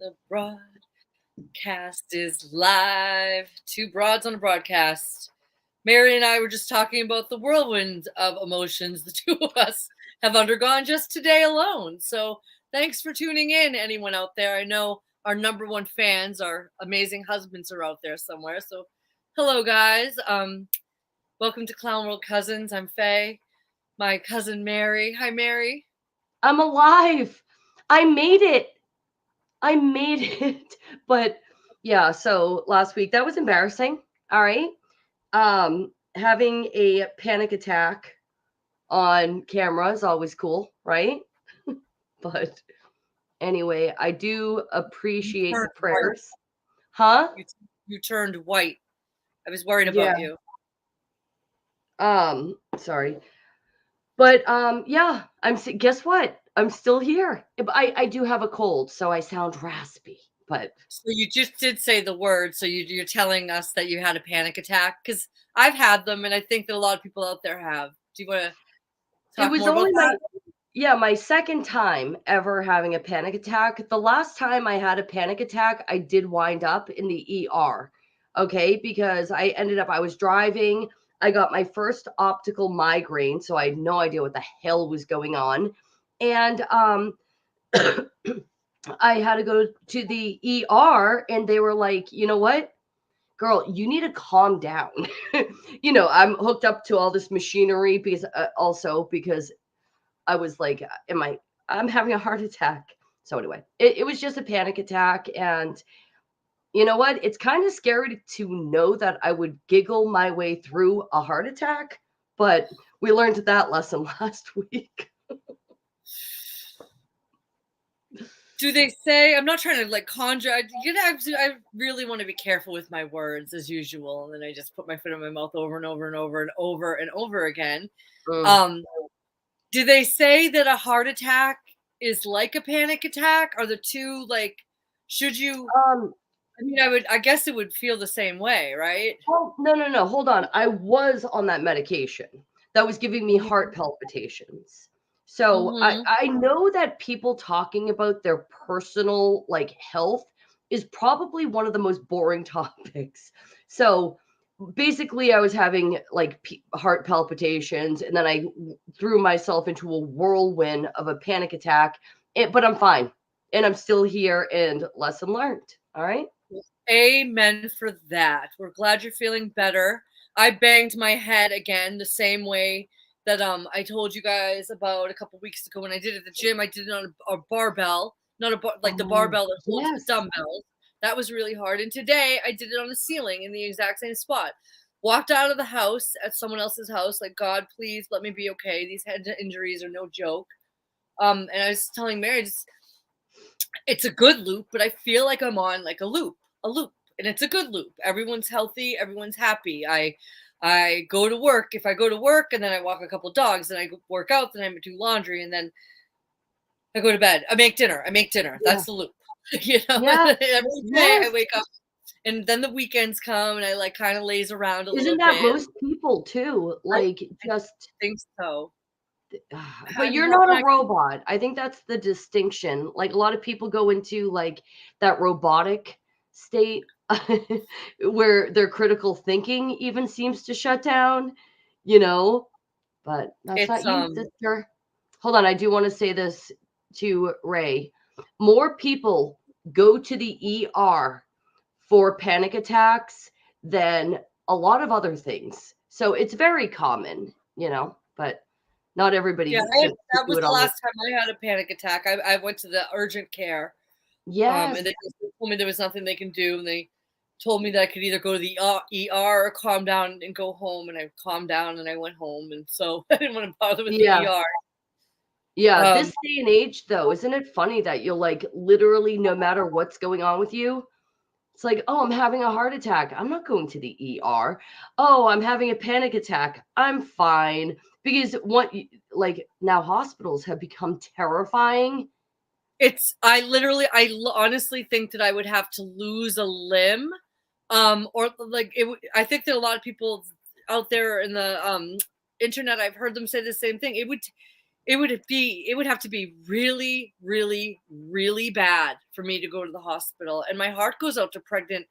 The broadcast is live. Two broads on a broadcast. Mary and I were just talking about the whirlwind of emotions the two of us have undergone just today alone. So thanks for tuning in, anyone out there. I know our number one fans, our amazing husbands, are out there somewhere. So hello, guys. Welcome to Clown World Cousins. I'm Faye. My cousin Mary. Hi, Mary. I'm alive. I made it. But yeah, so last week that was embarrassing. All right. Having a panic attack on camera is always cool, right? But anyway, I do appreciate the prayers. Huh? You turned white. I was worried Yeah. about you. Sorry. But yeah, guess what? I'm still here. I do have a cold, so I sound raspy. But so you just did say the word. So you're telling us that you had a panic attack? Because I've had them, and I think that a lot of people out there have. Do you want to talk more about that? my second time ever having a panic attack. The last time I had a panic attack, I did wind up in the ER. Okay, because I was driving. I got my first optical migraine, so I had no idea what the hell was going on. And I had to go to the ER, and they were like, you know what? Girl, you need to calm down. I'm hooked up to all this machinery because I was like, I'm having a heart attack. So anyway, it was just a panic attack. And you know what? It's kind of scary to know that I would giggle my way through a heart attack, but we learned that lesson last week. Do they say? I'm not trying to conjure. I really want to be careful with my words as usual, and then I just put my foot in my mouth over and over and over and over and over again. Do they say that a heart attack is like a panic attack? Are the two should you? I guess it would feel the same way, right? Oh, no. Hold on. I was on that medication that was giving me heart palpitations. So I know that people talking about their personal health is probably one of the most boring topics. So basically, I was having heart palpitations, and then I threw myself into a whirlwind of a panic attack. But I'm fine, and I'm still here. And lesson learned. All right. Amen for that. We're glad you're feeling better. I banged my head again the same way that I told you guys about a couple weeks ago when I did it at the gym. I did it on a barbell, not the barbell that holds the dumbbells. That was really hard. And today I did it on the ceiling in the exact same spot. Walked out of the house at someone else's house, like, God, please let me be okay. These head injuries are no joke. And I was telling Mary, it's a good loop, but I feel like I'm on a loop, and it's a good loop. Everyone's healthy, everyone's happy. I go to work. If I go to work and then I walk a couple dogs, then I work out, then I do laundry, and then I go to bed. I make dinner. That's the loop. Every day I wake up, and then the weekends come, and I kind of laze around a little bit. Isn't that most people too? I think so. But you're not a robot. I think that's the distinction. A lot of people go into that robotic state where their critical thinking even seems to shut down, but that's not you, sister. Hold on, I do want to say this to Ray. More people go to the ER for panic attacks than a lot of other things. So it's very common, but not everybody. Yeah, that was the last time I had a panic attack. I went to the urgent care. Yes. And they told me there was nothing they can do. And they told me that I could either go to the ER or calm down and go home. And I calmed down and I went home. And so I didn't want to bother with the ER. Yeah, this day and age, though, isn't it funny that you'll literally, no matter what's going on with you, it's like, oh, I'm having a heart attack. I'm not going to the ER. Oh, I'm having a panic attack. I'm fine. Because now hospitals have become terrifying. I honestly think that I would have to lose a limb. I think that a lot of people out there in the internet, I've heard them say the same thing. it would have to be really, really, really bad for me to go to the hospital. And my heart goes out to pregnant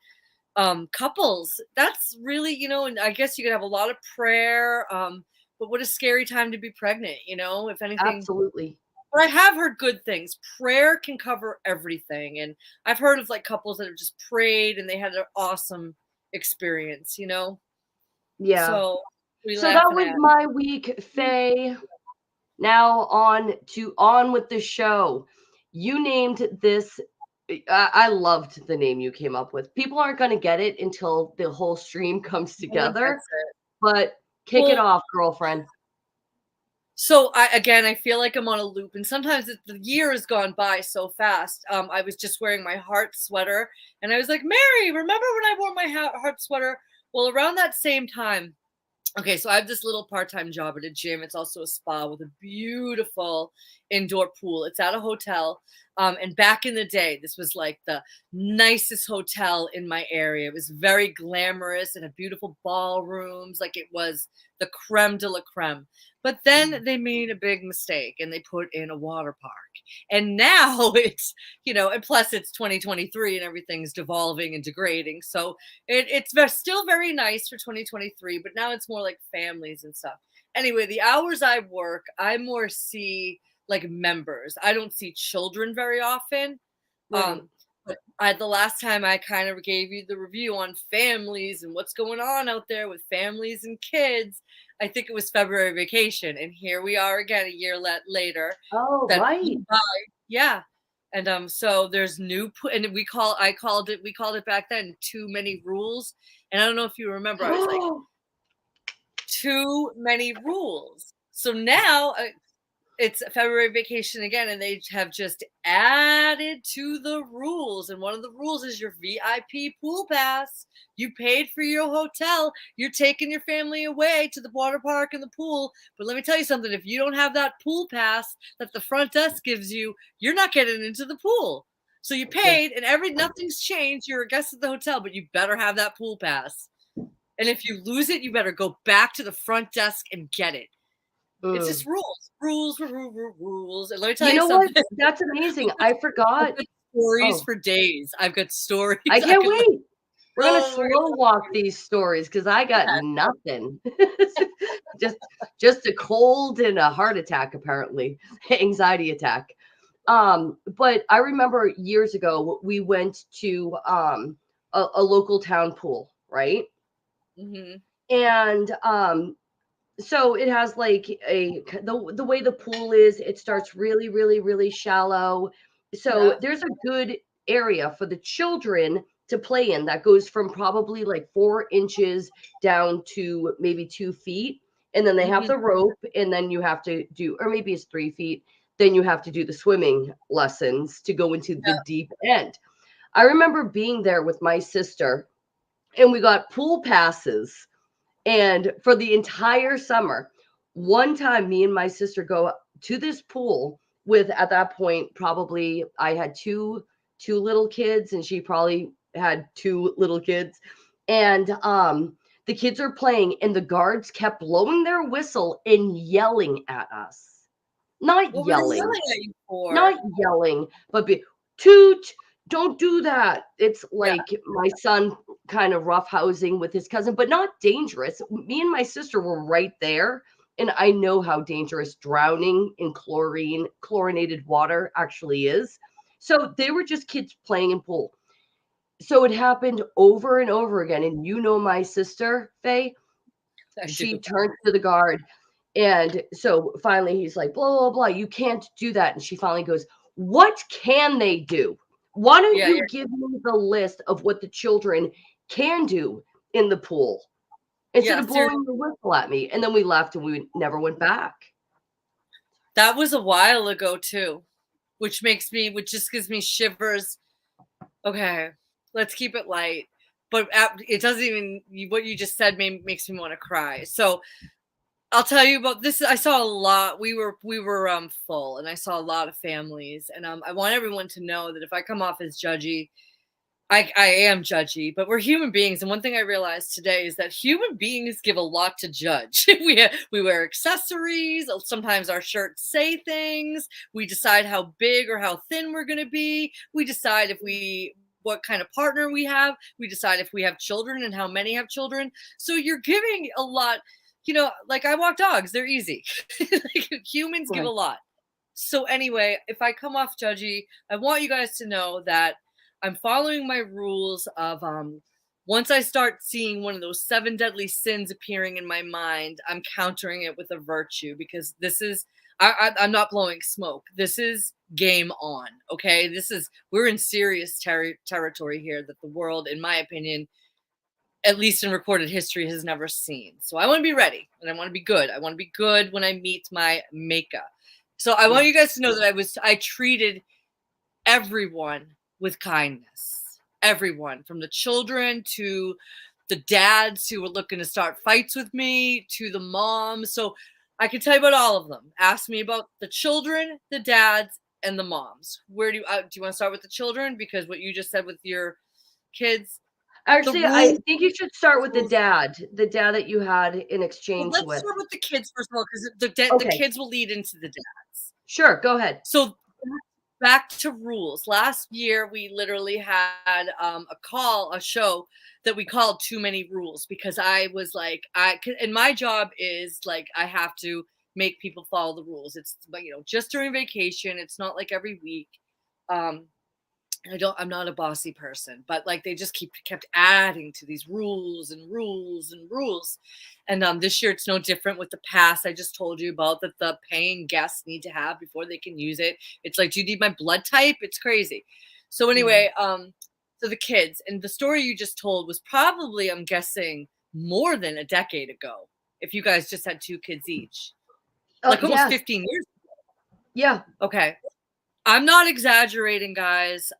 couples. That's really, and I guess you could have a lot of prayer. But what a scary time to be pregnant, if anything. Absolutely. But I have heard good things. Prayer can cover everything. And I've heard of like couples that have just prayed and they had an awesome experience, Yeah. So we So that laughing was at. my week, Faye. Now on with the show. You named this. I loved the name you came up with. People aren't going to get it until the whole stream comes No one together, gets it. but kick it Well, off, girlfriend. so I feel like I'm on a loop, and sometimes the year has gone by so fast. I was just wearing my heart sweater, and I was like, Mary, remember when I wore my heart sweater? Well, around that same time, okay, so I have this little part-time job at a gym. It's also a spa with a beautiful indoor pool. It's at a hotel. And back in the day, this was like the nicest hotel in my area. It was very glamorous and had beautiful ballrooms. Like it was the creme de la creme. But then they made a big mistake and they put in a water park. And now it's, and plus it's 2023 and everything's devolving and degrading. So still very nice for 2023, but now it's more like families and stuff. Anyway, the hours I work, I more see like members. I don't see children very often. Right. But the last time I kind of gave you the review on families and what's going on out there with families and kids, I think it was February vacation, and here we are again a year later. Oh, That right. yeah, and so there's and we called it back then too many rules, and I don't know if you remember, I was like too many rules. So now it's February vacation again, and they have just added to the rules. And one of the rules is your VIP pool pass. You paid for your hotel. You're taking your family away to the water park and the pool. But let me tell you something. If you don't have that pool pass that the front desk gives you, you're not getting into the pool. So you paid and nothing's changed. You're a guest at the hotel, but you better have that pool pass. And if you lose it, you better go back to the front desk and get it. It's just rules. And let me tell you something. What? That's amazing. I forgot. Stories for days. I've got stories. I can't wait. We're gonna slow walk these stories because I got nothing. just a cold and a heart attack, apparently, anxiety attack. But I remember years ago we went to a local town pool, right? Mm-hmm. And so it has like the way the pool is, it starts really, really, really shallow. So there's a good area for the children to play in that goes from probably like 4 inches down to maybe 2 feet. And then they have the rope, and then you have to do, or maybe it's 3 feet. Then you have to do the swimming lessons to go into the deep end. I remember being there with my sister, and we got pool passes. And for the entire summer, one time me and my sister go to this pool with, at that point, probably I had two little kids and she probably had 2 little kids. And the kids are playing and the guards kept blowing their whistle and yelling at us. Not What yelling. were they yelling at you for? Not yelling, but toot, don't do that. It's like my son kind of roughhousing with his cousin, but not dangerous. Me and my sister were right there, and I know how dangerous drowning in chlorinated water actually is. So they were just kids playing in pool. So it happened over and over again. And my sister, Faye, she turned to the guard. And so finally he's like, blah, blah, blah, you can't do that. And she finally goes, what can they do? Why don't you give me the list of what the children can do in the pool instead of blowing the whistle at me? And then we left and we never went back. That was a while ago too, which just gives me shivers. Okay, let's keep it light. But it doesn't even, what you just said makes me want to cry. So I'll tell you about this. I saw a lot. We were full, and I saw a lot of families. And I want everyone to know that if I come off as judgy, I am judgy, but we're human beings, and one thing I realized today is that human beings give a lot to judge. We wear accessories. Sometimes our shirts say things. We decide how big or how thin we're going to be. We decide if we what kind of partner we have. We decide if we have children and how many have children. So you're giving a lot. Like I walk dogs; they're easy. Like, humans give a Right. lot. So anyway, if I come off judgy, I want you guys to know that I'm following my rules of once I start seeing one of those seven deadly sins appearing in my mind, I'm countering it with a virtue because this is I'm not blowing smoke. This is game on. Okay, we're in serious territory here that the world, in my opinion, at least in recorded history, has never seen. So I want to be ready and I want to be good. I want to be good when I meet my maker. So I want Yeah. you guys to know that I treated everyone with kindness. Everyone, from the children to the dads who were looking to start fights with me to the moms. So I can tell you about all of them. Ask me about the children, the dads, and the moms. Where do you want to start with the children? Because what you just said with your kids, the Actually, I rules. think you should start with the dad that you had in Well, exchange let's with. start with the kids first of all, because the Okay, kids will lead into the dads. sure, go ahead. So back to rules. Last year, we literally had a show that we called Too Many Rules because I was like, and my job is like, I have to make people follow the rules. It's, but just during vacation. It's not like every week. Um, I'm not a bossy person, but like they just kept adding to these rules and rules and rules. And this year it's no different with the pass I just told you about that the paying guests need to have before they can use it. It's like, do you need my blood type? It's crazy. So Mhm. anyway, so the kids, and the story you just told was probably, I'm guessing, more than a decade ago. If you guys just had two kids each, Oh, like almost yes. 15 years. Yeah. Okay. I'm not exaggerating, guys.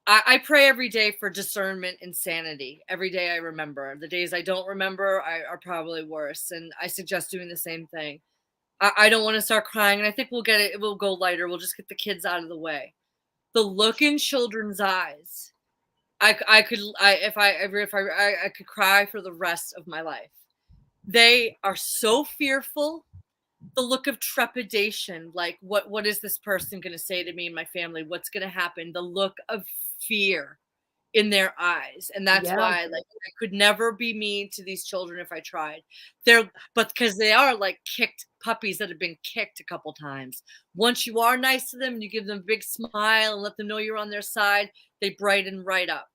I pray every day for discernment and sanity. Every day I remember. The days I don't remember are probably worse. And I suggest doing the same thing. I don't want to start crying, and I think we'll get it. It will go lighter. We'll just get the kids out of the way. The look in children's eyes. I could cry for the rest of my life. They are so fearful. The look of trepidation, like what is this person going to say to me and my family? What's going to happen? The look of fear in their eyes. And that's Yeah. why, like, I could never be mean to these children if I tried. But because they are like kicked puppies that have been kicked a couple times. Once you are nice to them and you give them a big smile and let them know you're on their side, they brighten right up.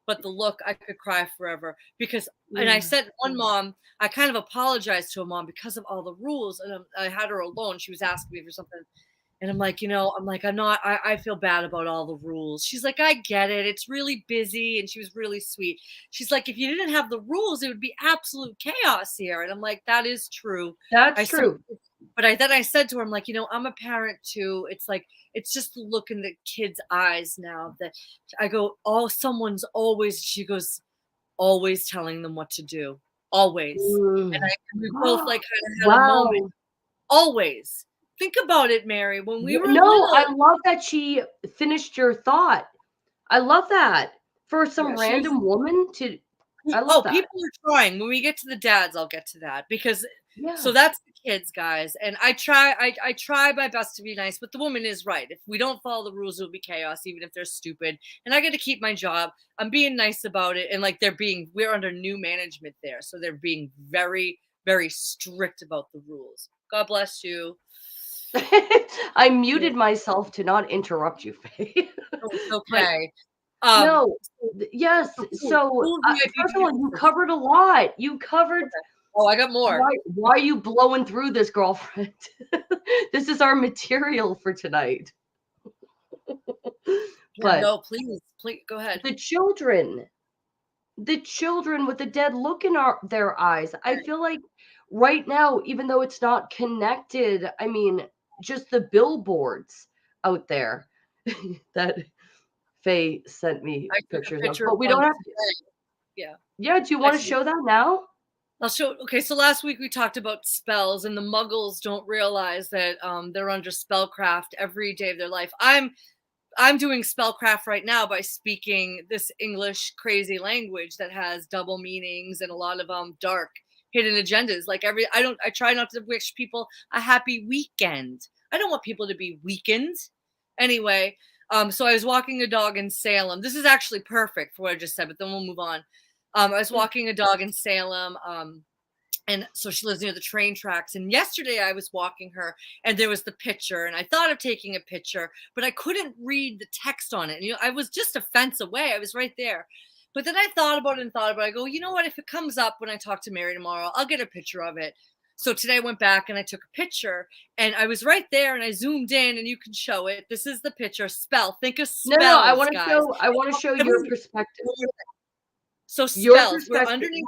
But the look, I could cry forever because, and I Yeah. said one mom, I kind of apologized to a mom because of all the rules, and I had her alone. She was asking me for something, and I'm like, I'm not. I feel bad about all the rules. She's like, I get it. It's really busy, and she was really sweet. She's like, if you didn't have the rules, it would be absolute chaos here. And I'm like, that is true. That's I said, true. but then I said to her, I'm like, I'm a parent too. It's like, it's just the look in the kids' eyes now that I go, oh, someone's always, she goes, always telling them what to do. Always. And Mm. we both like kind of had a moment. Wow. Always. Think about it, Mary. When we were No, I little, love that she finished your thought. I love that. For yeah, some she was. random woman to I love Oh, that. people are trying. When we get to the dads, I'll get to that because Yeah. so that's the kids, guys. And I try my best to be nice, but the woman is right. If we don't follow the rules, it'll be chaos, even if they're stupid. And I get to keep my job. I'm being nice about it. And like we're under new management there. So they're being very, very strict about the rules. God bless you. I muted myself to not interrupt you, Faye. Oh, it's But okay. no, yes. So So, rules VIP first of all, people you first. covered a lot. You covered Okay. Oh, I got more. why are you blowing through this, girlfriend? This is our material for tonight. Yeah, But no, please go ahead. the children, the children with the dead look in their eyes. I feel like right now, even though it's not connected, I mean, just the billboards out there that Faye sent me I took a pictures of, picture of but we one don't have to. today. Yeah. Yeah, do you I want to see. show that now? I'll show. Okay, so last week we talked about spells, and the Muggles don't realize that they're under spellcraft every day of their life. I'm doing spellcraft right now by speaking this English crazy language that has double meanings and a lot of dark hidden agendas. Like I try not to wish people a happy weekend. I don't want people to be weakened. Anyway, so I was walking a dog in Salem. This is actually perfect for what I just said, but then we'll move on. I was walking a dog in Salem. And so she lives near the train tracks. And yesterday I was walking her and there was the picture and I thought of taking a picture, but I couldn't read the text on it. And, I was just a fence away. I was right there. But then I thought about it and thought about it. I go, you know what? If it comes up when I talk to Mary tomorrow, I'll get a picture of it. So today I went back and I took a picture and I was right there and I zoomed in and you can show it. This is the picture. Think of spells, No, I want to show your perspective. So spells, we're underneath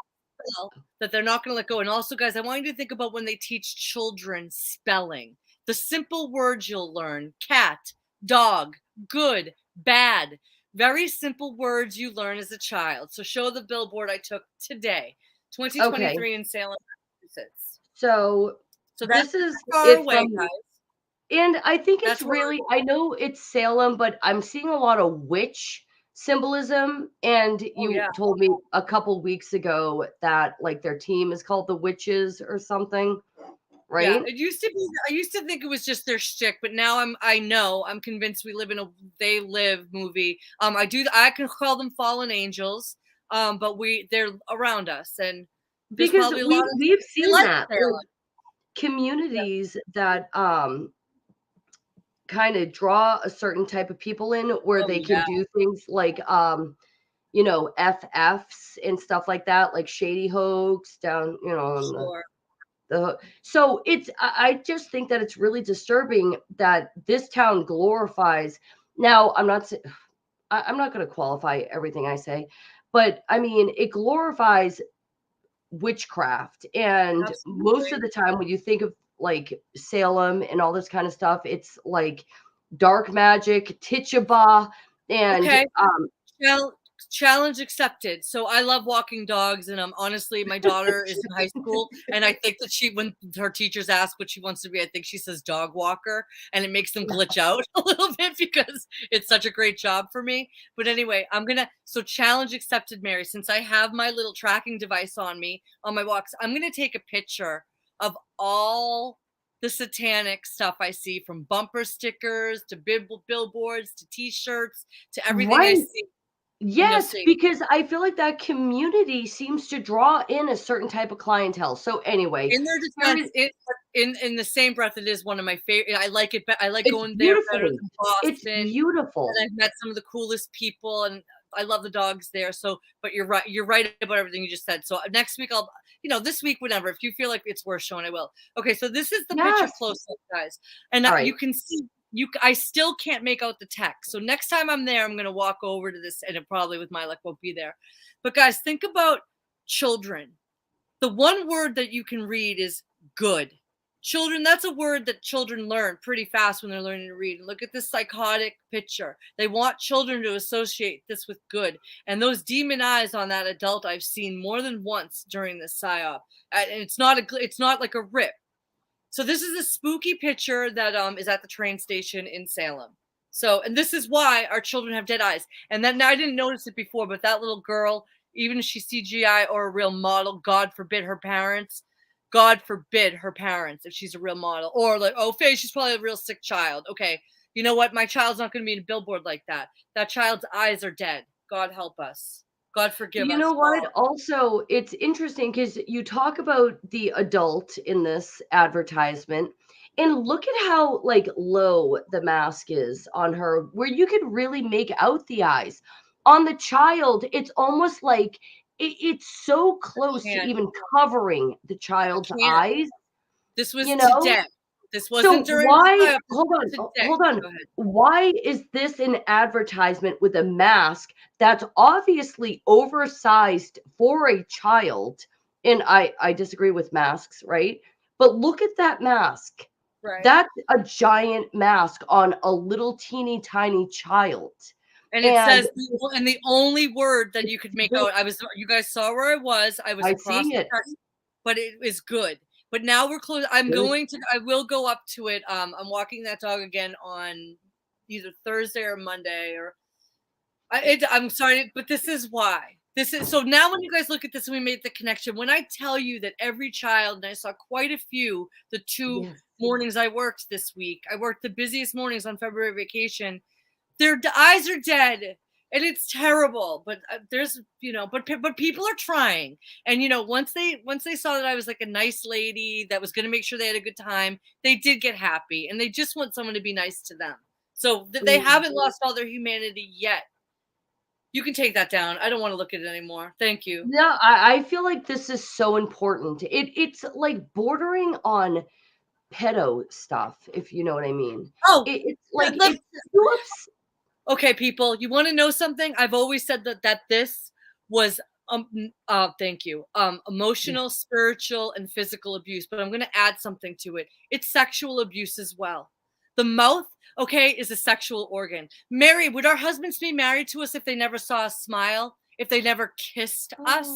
that they're not going to let go. And also, guys, I want you to think about when they teach children spelling. The simple words you'll learn: cat, dog, good, bad. Very simple words you learn as a child. So show the billboard I took today, 2023 in Salem, Massachusetts. So this is far away, guys. And I think it's really, I know it's Salem, but I'm seeing a lot of witch symbolism. And you told me a couple weeks ago that like their team is called the Witches or something, right? Yeah, it used to be. I used to think it was just their shtick, but now I'm convinced we live in a They Live movie. I can call them fallen angels, but they're around us, and because we've seen that communities that kind of draw a certain type of people in where they can do things like FFs and stuff like that, like Shady Hoax down, so I just think that it's really disturbing that this town glorifies. Now, I'm not going to qualify everything I say, but I mean, it glorifies witchcraft. And most of the time when you think of like Salem and all this kind of stuff, it's like dark magic, Tituba, and challenge accepted. So I love walking dogs, and honestly, my daughter is in high school, and I think that when her teachers ask what she wants to be, I think she says dog walker, and it makes them glitch out a little bit because it's such a great job for me. But anyway, so challenge accepted, Mary. Since I have my little tracking device on me on my walks, I'm gonna take a picture of all the satanic stuff I see, from bumper stickers to billboards to T-shirts to everything I see. Yes, because I feel like that community seems to draw in a certain type of clientele. So anyway, in their defense, in the same breath, it is one of my favorite. I like it. I like going there better than Boston. It's beautiful. And I've met some of the coolest people, and I love the dogs there. So, but you're right. You're right about everything you just said. So next week this week, whatever. If you feel like it's worth showing, I will. Okay, so this is the picture close up, guys, and you can see. I still can't make out the text. So next time I'm there, I'm going to walk over to this, and it probably with my luck won't be there. But guys, think about children. The one word that you can read is good. Children, that's a word that children learn pretty fast when they're learning to read. And look at this psychotic picture. They want children to associate this with good. And those demon eyes on that adult I've seen more than once during this psyop. And it's not like a rip. So this is a spooky picture that is at the train station in Salem. So, and this is why our children have dead eyes. And then I didn't notice it before, but that little girl, even if she's CGI or a real model, God forbid her parents, if she's a real model, or like, oh, Faye, she's probably a real sick child. Okay, you know what? My child's not going to be in a billboard like that. That child's eyes are dead. God help us. God forgive us. You know what? Also, it's interesting because you talk about the adult in this advertisement, and look at how like low the mask is on her, where you could really make out the eyes. On the child, it's almost like it's so close to even covering the child's eyes. This was today. This wasn't during. Why? Hold on. Why is this an advertisement with a mask that's obviously oversized for a child? And I disagree with masks, right? But look at that mask. Right. That's a giant mask on a little teeny tiny child. And it says, and the only word that you could make out, you guys saw where I was across the text, but it is good. But now we're close. I will go up to it. I'm walking that dog again on either Thursday or Monday, or I'm sorry, but this is why. This is so now when you guys look at this and we made the connection, when I tell you that every child, and I saw quite a few, the 2 Yes. mornings I worked this week, I worked the busiest mornings on February vacation. Their eyes are dead, and it's terrible. But there's, but people are trying, and once they saw that I was like a nice lady that was going to make sure they had a good time, they did get happy, and they just want someone to be nice to them. So they haven't lost all their humanity yet. You can take that down. I don't want to look at it anymore. Thank you. Yeah, I feel like this is so important. It's like bordering on pedo stuff, if you know what I mean. Oh, It's like let's- whoops. Okay, people, you want to know something? I've always said that this was thank you. Emotional, spiritual, and physical abuse, but I'm going to add something to it. It's sexual abuse as well. The mouth, okay, is a sexual organ. Mary, would our husbands be married to us if they never saw us smile? If they never kissed us?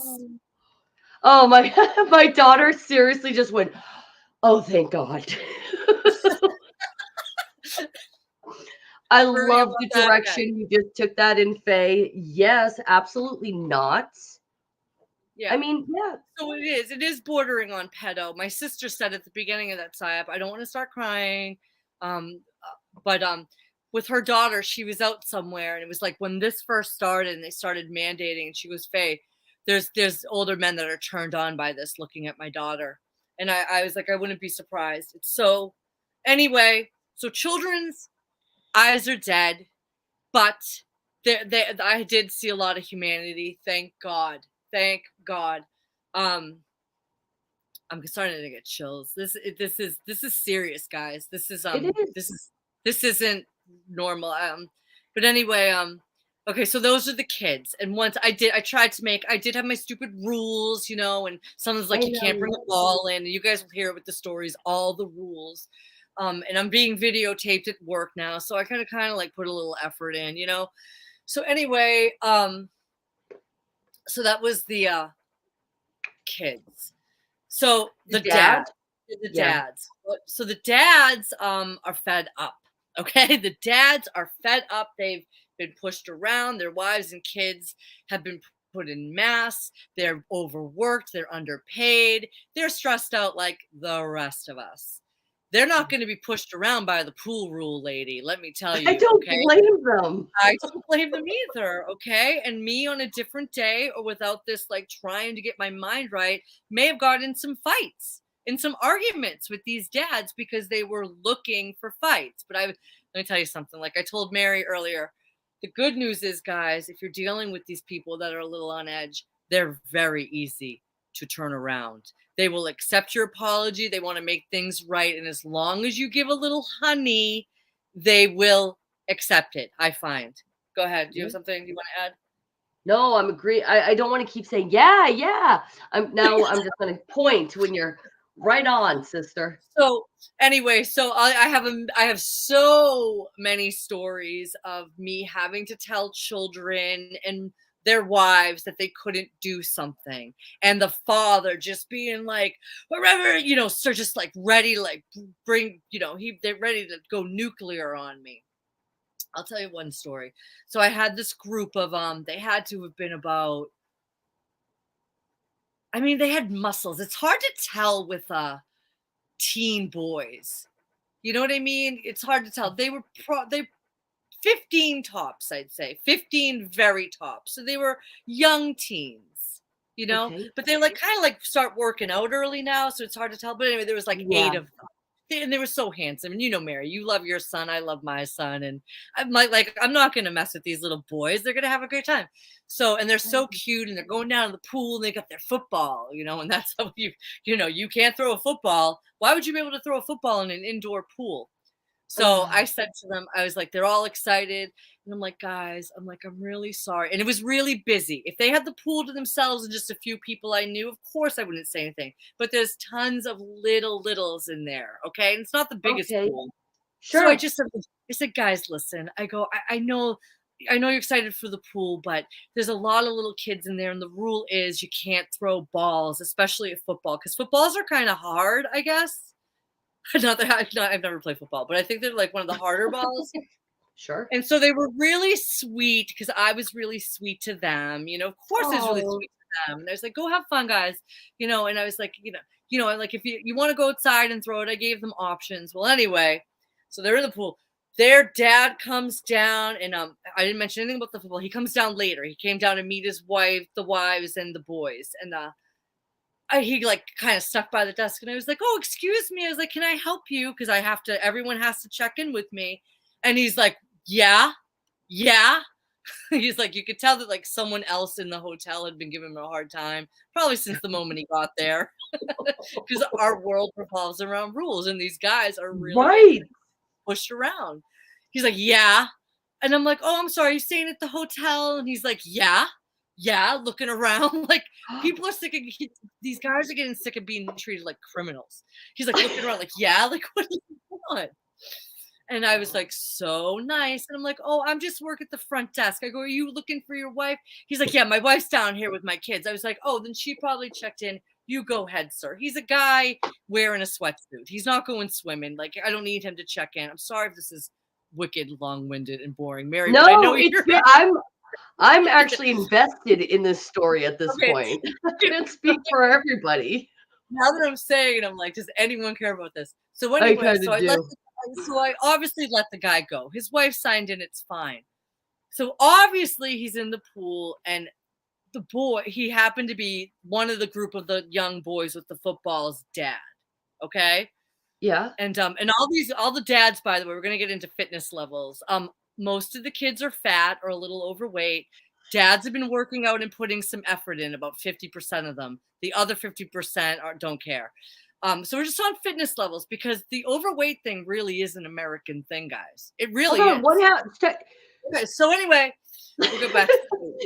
Oh my my daughter seriously just went, "Oh, thank God." I love the direction you just took that in, Faye. Yes, absolutely not. Yeah. I mean, yeah. So it is bordering on pedo. My sister said at the beginning of that psyop, I don't want to start crying. But with her daughter, she was out somewhere, and it was like when this first started and they started mandating, and she goes, Faye, there's older men that are turned on by this looking at my daughter. And I was like, I wouldn't be surprised. It's so anyway, so children's eyes are dead, but I did see a lot of humanity. Thank God. Thank God. I'm starting to get chills. This is serious, guys. This is this isn't normal. But anyway, okay, so those are the kids. And once I did have my stupid rules, and someone's like, you can't bring a ball in, and you guys will hear it with the stories, all the rules. And I'm being videotaped at work now, so I kind of like put a little effort in, So anyway, so that was the kids. So the dads. So the dads are fed up. Okay, the dads are fed up. They've been pushed around. Their wives and kids have been put in masks. They're overworked. They're underpaid. They're stressed out like the rest of us. They're not going to be pushed around by the pool rule lady. Let me tell you. I don't blame them. I don't blame them either. Okay. And me on a different day or without this, like trying to get my mind right, may have gotten in some fights, in some arguments with these dads because they were looking for fights. But let me tell you something. Like I told Mary earlier, the good news is, guys, if you're dealing with these people that are a little on edge, they're very easy to turn around. They will accept your apology. They want to make things right. And as long as you give a little honey, they will accept it, I find. Go ahead. Do you have something you want to add? No, I'm agree. I don't want to keep saying, yeah. I'm just going to point when you're right on, sister. So anyway, I have so many stories of me having to tell children and their wives that they couldn't do something, and the father just being like, wherever, so just like ready, like bring, they're ready to go nuclear on me. I'll tell you one story. So I had this group of they had to have been about, they had muscles. It's hard to tell with teen boys. You know what I mean? It's hard to tell. They were 15 tops, I'd say. 15 very tops. So they were young teens, Okay. but they kind of start working out early now, so it's hard to tell. But anyway, there was 8 of them. And they were so handsome. And Mary, you love your son. I love my son. And I'm I'm not going to mess with these little boys. They're going to have a great time. So, and they're so cute, and they're going down to the pool, and they got their football, and that's how you can't throw a football. Why would you be able to throw a football in an indoor pool? So I said to them, I was like, they're all excited. And I'm like, guys, I'm really sorry. And it was really busy. If they had the pool to themselves and just a few people I knew, of course I wouldn't say anything. But there's tons of littles in there. Okay. And it's not the biggest pool. Sure. So I said, guys, listen, I go, I know you're excited for the pool, but there's a lot of little kids in there. And the rule is you can't throw balls, especially at football, because footballs are kind of hard, I guess. I've never played football, but I think they're one of the harder balls. Sure. And so they were really sweet because I was really sweet to them. Of course I was really Oh, sweet to them. And I was like, go have fun, guys. And I was like, and like if you want to go outside and throw it, I gave them options. Well, anyway, so they're in the pool. Their dad comes down, and I didn't mention anything about the football. He comes down later. He came down to meet his wife, the wives, and the boys. And he like kind of stuck by the desk, and I was like, oh, excuse me. I was like, can I help you? Because everyone has to check in with me. And he's like, yeah. He's like, you could tell that like someone else in the hotel had been giving him a hard time, probably since the moment he got there. Because our world revolves around rules, and these guys are really right. pushed around. He's like, yeah. And I'm like, oh, I'm sorry, you staying at the hotel? And he's like, yeah, looking around. Like, people are sick of, these guys are getting sick of being treated like criminals. He's like looking around like, yeah, like, what do you want? And I was like, so nice. And I'm like, oh, I'm just work at the front desk. I go, are you looking for your wife? He's like, yeah, my wife's down here with my kids. I was like, oh, then she probably checked in. You go ahead, sir. He's a guy wearing a sweatsuit. He's not going swimming. Like, I don't need him to check in. I'm sorry if this is wicked, long-winded, and boring, Mary. No, but I know you're. I'm actually invested in this story at this point. I can't speak for everybody. Now that I'm saying it, I'm like, does anyone care about this? So I anyway, kind of do. so I obviously let the guy go. His wife signed in. It's fine. So obviously he's in the pool, and the boy, he happened to be one of the group of the young boys with the football's dad. Okay. Yeah. And all the dads, by the way, we're going to get into fitness levels. Most of the kids are fat or a little overweight. Dads have been working out and putting some effort in, about 50% of them. The other 50% don't care. So we're just on fitness levels, because the overweight thing really is an American thing, guys. It really is. What happened? Okay, so anyway, we'll go back.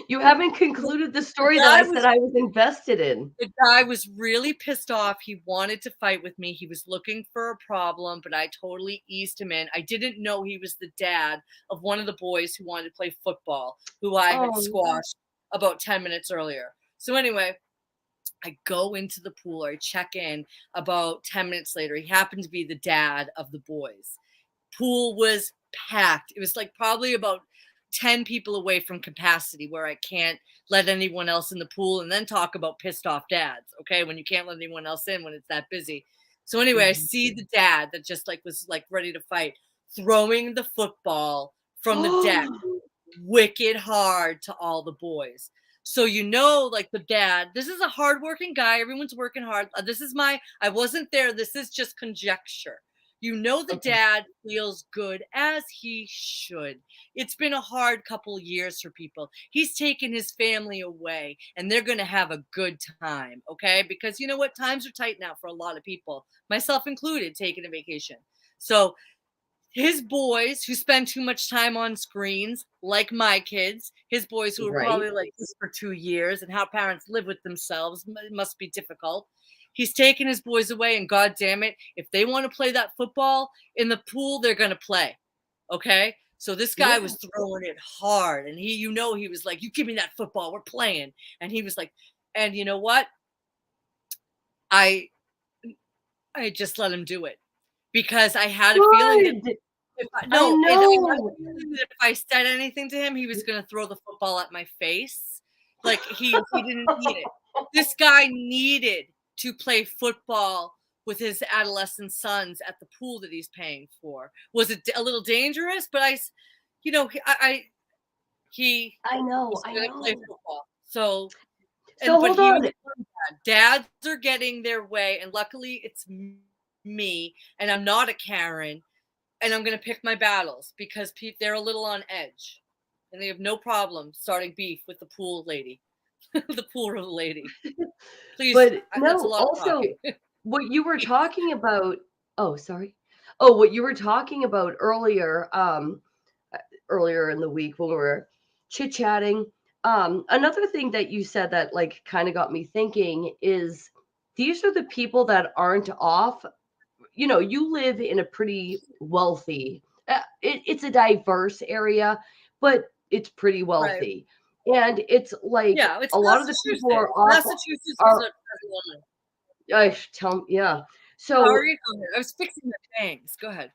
You haven't concluded the story that I said I was invested in. The guy was really pissed off. He wanted to fight with me. He was looking for a problem, but I totally eased him in. I didn't know he was the dad of one of the boys who wanted to play football, who I had squashed about 10 minutes earlier. So anyway, I go into the pool, or I check in about 10 minutes later. He happened to be the dad of the boys. Pool was packed. It was like probably about 10 people away from capacity, where I can't let anyone else in the pool, and then talk about pissed off dads. Okay. When you can't let anyone else in when it's that busy. So anyway, I see the dad that just like was like ready to fight, throwing the football from the deck wicked hard to all the boys. So, like the dad, this is a hardworking guy. Everyone's working hard. I wasn't there. This is just conjecture. The dad feels good, as he should. It's been a hard couple of years for people. He's taken his family away, and they're going to have a good time, okay? Because you know what? Times are tight now for a lot of people, myself included, taking a vacation. So his boys who spend too much time on screens, like my kids, his boys who are probably like this for 2 years, and how parents live with themselves, it must be difficult. He's taking his boys away, and God damn it, if they want to play that football in the pool, they're going to play. Okay? So this guy was throwing it hard, and he was like, you give me that football, we're playing. And he was like, and you know what? I just let him do it, because I had a feeling that if I said anything to him, he was going to throw the football at my face. Like he didn't need it. This guy needed to play football with his adolescent sons at the pool that he's paying for. Was it a little dangerous? But I know. Play football. So hold on. Dads are getting their way, and luckily it's me, and I'm not a Karen, and I'm going to pick my battles, because they're a little on edge, and they have no problem starting beef with the pool lady. The pool lady. Please. But no, also what you were talking about. Oh, sorry. Oh, what you were talking about earlier in the week when we were chit-chatting. Another thing that you said that like kind of got me thinking is these are the people that aren't off. You live in a pretty wealthy, it's a diverse area, but it's pretty wealthy. Right. And it's like it's a lot of the people are off. Massachusetts is So sorry, I was fixing the things. Go ahead.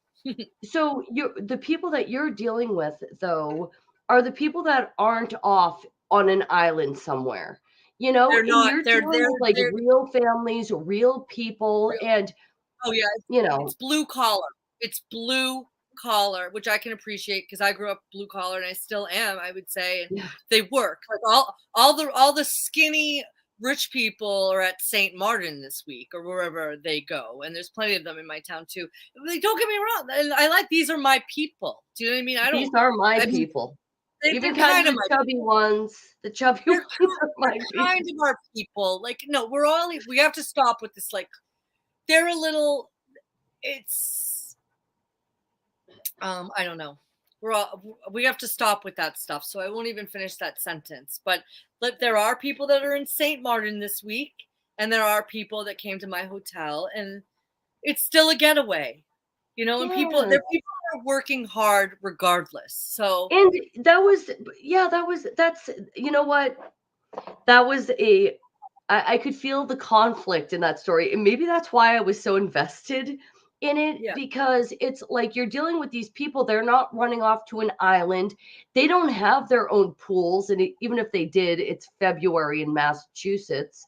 So the people that you're dealing with though are the people that aren't off on an island somewhere. They're And not. you're They're dealing with like they're real families, real people, real. and Oh yeah, you it's know, blue collar. It's blue collar, which I can appreciate because I grew up blue collar and I still am, I would say. And yeah, they work. Like all the skinny rich people are at St. Martin this week or wherever they go. And there's plenty of them in my town too. Like, don't get me wrong. And I like these are my people. Do you know what I mean? these are my I mean people. they're Even kind of kind of the my chubby ones, the chubby they're ones are my kind people. of our people. Like, no, we have to stop with this, like, they're a little, it's, I don't know. We have to stop with that stuff. So I won't even finish that sentence. But there are people that are in St. Martin this week, and there are people that came to my hotel, and it's still a getaway, and Yeah. people are working hard regardless. So And that's, you know what? That was I could feel the conflict in that story. And maybe that's why I was so invested in it, yeah, because it's like you're dealing with these people. They're not running off to an island. They don't have their own pools. And even if they did, it's February in Massachusetts.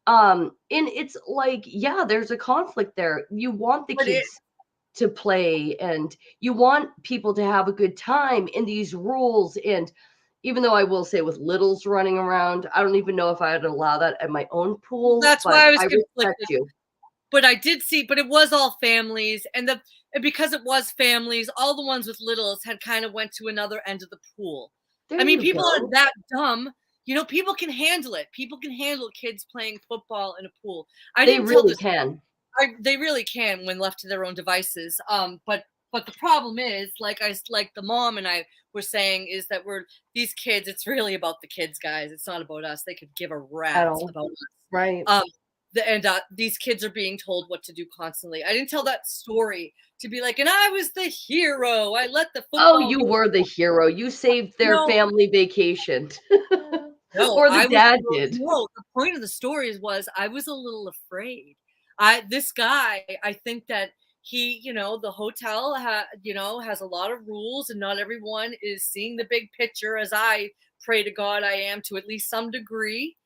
And it's like, yeah, there's a conflict there. You want the but kids to play and you want people to have a good time in these rules. And even though I will say with littles running around, I don't even know if I would allow that at my own pool, that's but why I was I respect conflicted. you. But I did see, but it was all families, and because it was families, all the ones with littles had kind of went to another end of the pool. There I mean, you people go. aren't that dumb. People can handle it. People can handle kids playing football in a pool. I They didn't tell really this. can. They really can when left to their own devices. But the problem is, like the mom and I were saying, is that these kids. It's really about the kids, guys. It's not about us. They could give a At rat all. about us. Right. Um, and these kids are being told what to do constantly. I didn't tell that story to be like, and I was the hero. I let the Oh, football you go. were the hero. You saved their No, family vacation. no, Or the I was dad did. no. The point of the story was I was a little afraid. This guy, I think that he, the hotel, has a lot of rules, and not everyone is seeing the big picture. As I pray to God, I am to at least some degree.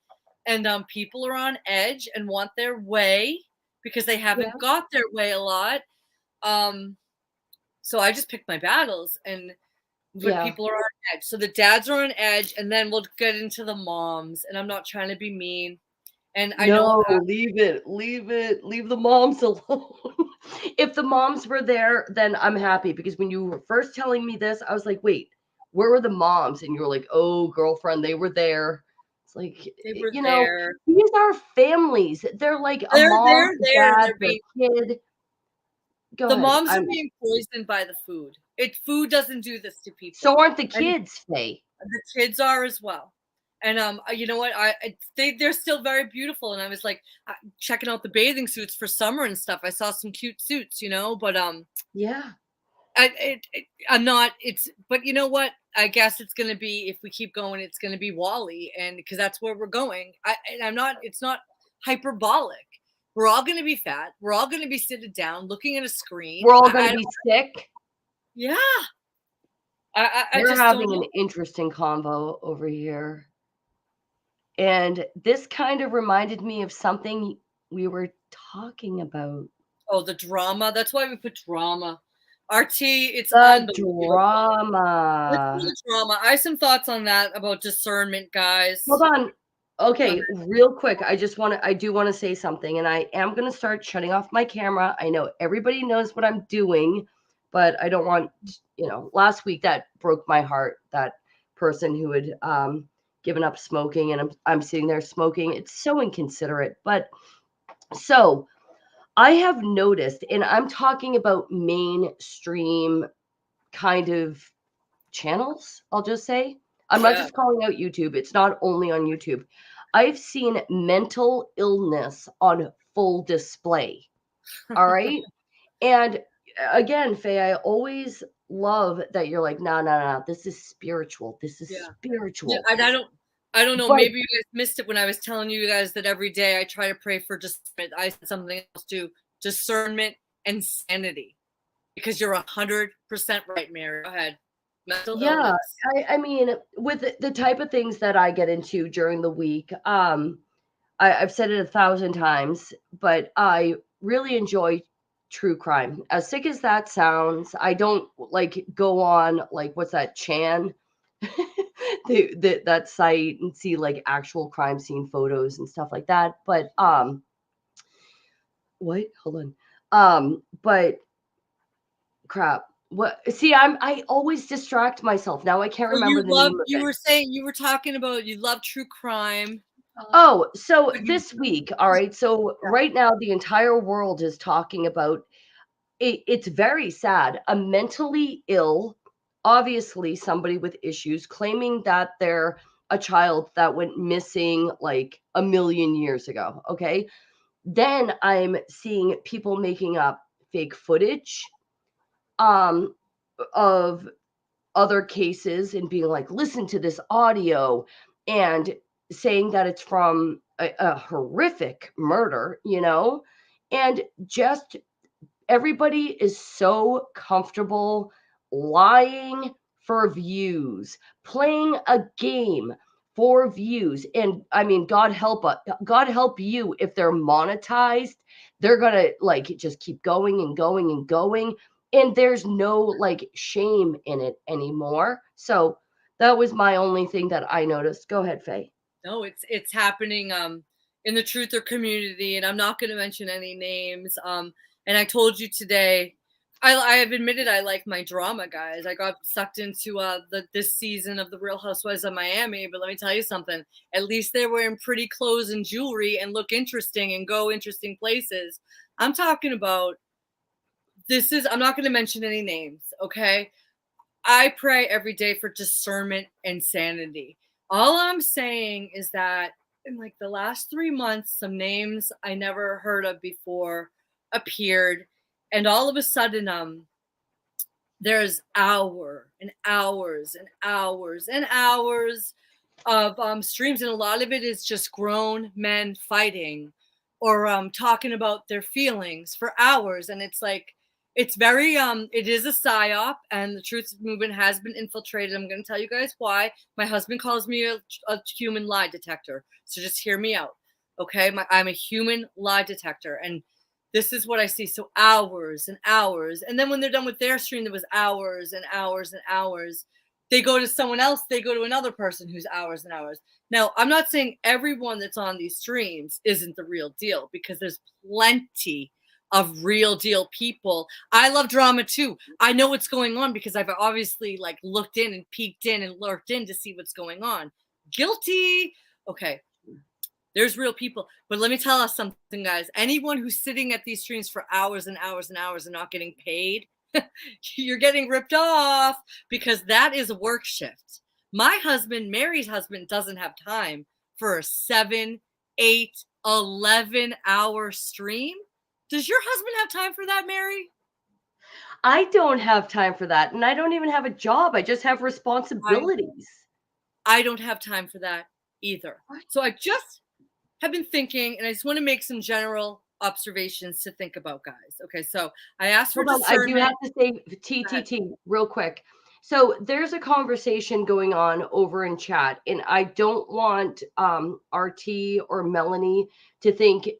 And people are on edge and want their way because they Yeah. haven't got their way a lot. Um, so I just picked my battles, but Yeah. people are on edge. So the dads are on edge, and then we'll get into the moms. And I'm not trying to be mean, and I know No, leave it. Leave it. Leave the moms alone. If the moms were there, then I'm happy, because when you were first telling me this, I was like, wait, where were the moms? And you were like, oh, girlfriend, they were there. It's like, they were there. these are families. They're like a They're mom, they're a there. dad, They're their being kid. Go The ahead. moms are being poisoned by the food. Food doesn't do this to So people, aren't the and kids, Faye? the kids are as well. And you know what? They're still very beautiful. And I was like checking out the bathing suits for summer and stuff. I saw some cute suits, but Yeah. I'm not. But you know what? I guess it's gonna be, if we keep going, it's gonna be Wally, and because that's where we're going. I'm not. It's not hyperbolic. We're all gonna be fat. We're all gonna be sitting down, looking at a screen. We're all going to be sick. Yeah. I We're just don't having know. an interesting convo over here. And this kind of reminded me of something we were talking about. Oh, the drama. That's why we put drama. RT, it's The unbelievable. Let's do drama. the drama. I have some thoughts on that about discernment, Hold guys. on. Go ahead. Okay, real quick. I do want to say something, and I am going to start shutting off my camera. I know everybody knows what I'm doing, but I don't want, last week that broke my heart. That person who had given up smoking, and I'm sitting there smoking. It's so inconsiderate. But so I have noticed, and I'm talking about mainstream kind of channels, I'll just say. I'm not Yeah. just calling out YouTube. It's not only on YouTube. I've seen mental illness on full display. All right. And again, Faye, I always love that you're like, no, no, no, this is spiritual. This is Yeah. Yeah. spiritual. I don't know. But Maybe you guys missed it when I was telling you guys that every day I try to pray for discernment. I said something else too. Discernment and sanity. because you're 100% right, Mary. Go ahead. Mental Yeah, illness. I mean, with the type of things that I get into during the week, I've said it 1,000 times, but I really enjoy true crime. As sick as that sounds, I don't like go on like what's that Chan, that site and see like actual crime scene photos and stuff like that. But what? Hold on. But crap. What? See, I always distract myself. Now I can't So remember the name of you it. were saying you were talking about you love true crime. Oh, so But you this week, all right. So right now, the entire world is talking about it. It's very sad. A mentally ill, obviously somebody with issues, claiming that they're a child that went missing like a million years ago. Okay. Then I'm seeing people making up fake footage um, of other cases and being like, listen to this audio and saying that it's from a horrific murder, and just everybody is so comfortable lying for views, playing a game for views. And I mean, God help you if they're monetized. They're gonna like just keep going and going and going. And there's no like shame in it anymore. So that was my only thing that I noticed. Go ahead, Faye. No, it's happening in the truther community, and I'm not going to mention any names. And I told you today, I have admitted I like my drama, guys. I got sucked into this season of the Real Housewives of Miami, but let me tell you something. At least they're wearing pretty clothes and jewelry and look interesting and go interesting places. I'm talking about I'm not going to mention any names, okay? I pray every day for discernment and sanity. All I'm saying is that in like the last 3 months, some names I never heard of before appeared, and all of a sudden, there's hours and hours and hours of streams, and a lot of it is just grown men fighting or talking about their feelings for hours, and it's like it's very it is a psyop, and the truth movement has been infiltrated. I'm going to tell you guys why. My husband calls me a human lie detector, so just hear me out, okay? I'm a human lie detector, and this is what I see. So hours and hours. And then when they're done with their stream, there was hours and hours and hours. They go to someone else, they go to another person who's hours and hours. Now, I'm not saying everyone that's on these streams isn't the real deal, because there's plenty of real deal people. I love drama too. I know what's going on because I've obviously like looked in and peeked in and lurked in to see what's going on. Guilty. Okay. There's real people. But let me tell us something, guys. Anyone who's sitting at these streams for hours and hours and hours and not getting paid, you're getting ripped off, because that is a work shift. My husband, Mary's husband, doesn't have time for a 7, 8, 11-hour stream. Does your husband have time for that, Mary? I don't have time for that. And I don't even have a job. I just have responsibilities. I don't have time for that either. So I just have been thinking, and I just want to make some general observations to think about, guys. Okay, so I asked for Hold on, I do discernment. have to say TTT real quick. So there's a conversation going on over in chat, and I don't want RT or Melanie to think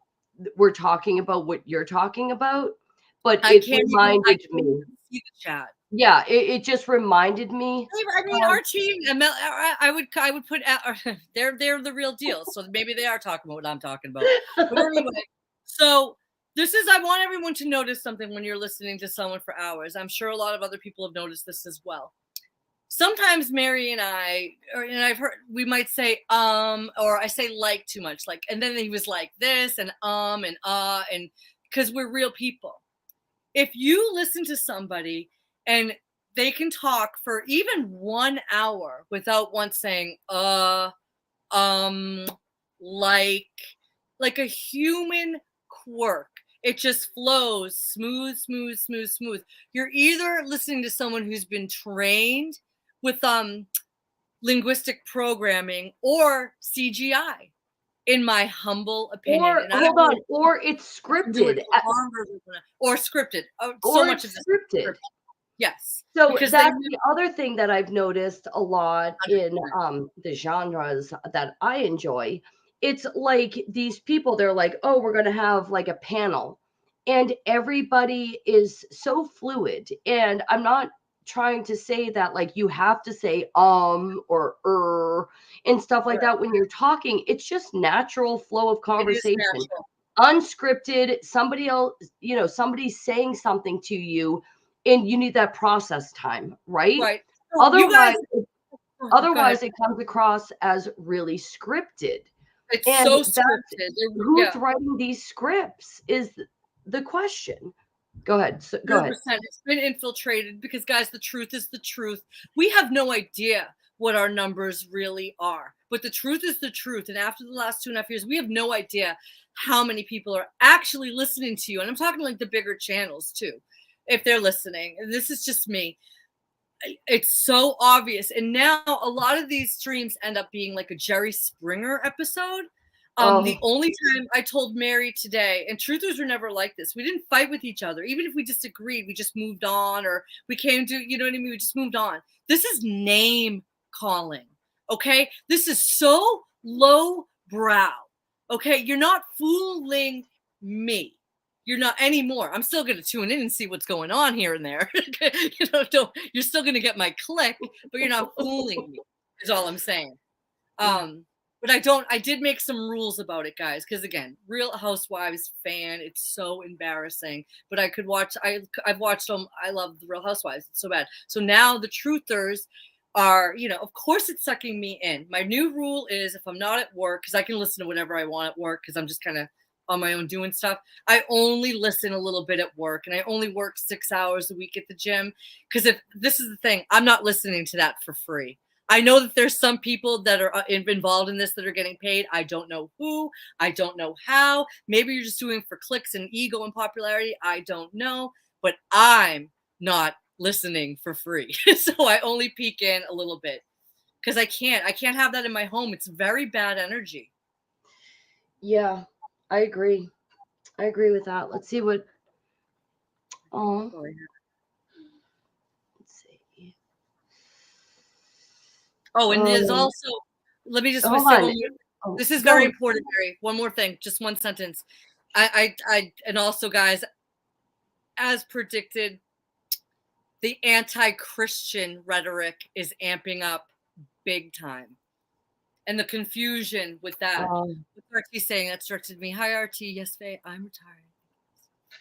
we're talking about what you're talking about, but I it can't reminded me. even see the chat. Yeah, it just reminded me. I mean, RT and Mel, I would put they're the real deal. So maybe they are talking about what I'm talking about. But anyway, so I want everyone to notice something when you're listening to someone for hours. I'm sure a lot of other people have noticed this as well. Sometimes Mary and I've heard, we might say or I say like too much, like, and then he was like this and and because we're real people. If you listen to somebody and they can talk for even 1 hour without once saying um like a human quirk, it just flows smooth, smooth, smooth, smooth. You're either listening to someone who's been trained with linguistic programming or CGI. in my humble opinion. Or And hold on, or it's doing scripted, or scripted. Oh, so or much it's of this is scripted. scripted. Yes, So because they that's the other thing that I've noticed a lot in 100%. the genres that I enjoy. It's like these people, they're like, oh, we're going to have like a panel, and everybody is so fluid. And I'm not trying to say that like you have to say or and stuff like Right. that when you're talking. It's just natural flow of It is conversation, natural. unscripted. Somebody else, somebody's saying something to you, and you need that process time, right? Right. So you guys, Otherwise, go ahead. otherwise it comes across as really scripted. It's And so that's scripted. who's Yeah. writing these scripts is the question. Go ahead. Go ahead. 100%. It's been infiltrated because, guys, the truth is the truth. We have no idea what our numbers really are, but the truth is the truth. And after the last 2.5 years, we have no idea how many people are actually listening to you. And I'm talking like the bigger channels too, if they're listening. And this is just me. It's so obvious. And now a lot of these streams end up being like a Jerry Springer episode. The Oh, only time I told Mary today, and truthers were never like this. We didn't fight with each other. Even if we disagreed, we just moved on, or we came to, you know what I mean? We just moved on. This is name calling. Okay. This is so low brow. Okay. You're not fooling me. You're not anymore. I'm still going to tune in and see what's going on here and there. You're still going to get my click, but you're not fooling me, is all I'm saying. But I did make some rules about it, guys, because again, Real Housewives fan, it's so embarrassing. But I've watched them. I love the Real Housewives. It's so bad. So now the truthers are, of course it's sucking me in. My new rule is if I'm not at work, because I can listen to whatever I want at work, because I'm just kind of on my own doing stuff. I only listen a little bit at work, and I only work 6 hours a week at the gym. Because if this is the thing, I'm not listening to that for free. I know that there's some people that are involved in this that are getting paid. I don't know who. I don't know how. Maybe you're just doing it for clicks and ego and popularity. I don't know. But I'm not listening for free. So I only peek in a little bit because I can't have that in my home. It's very bad energy. yeah, I agree. I agree with that. Let's see what. Oh, let's see. Oh, and there's also, let me just Hold say on. one more. Oh, This is go very ahead. important, Mary. One more thing, just one sentence. And also, guys, as predicted, the anti-Christian rhetoric is amping up big time. And the confusion with that. What's RT saying? That started me. Hi, RT. Yes, Faye, I'm retired.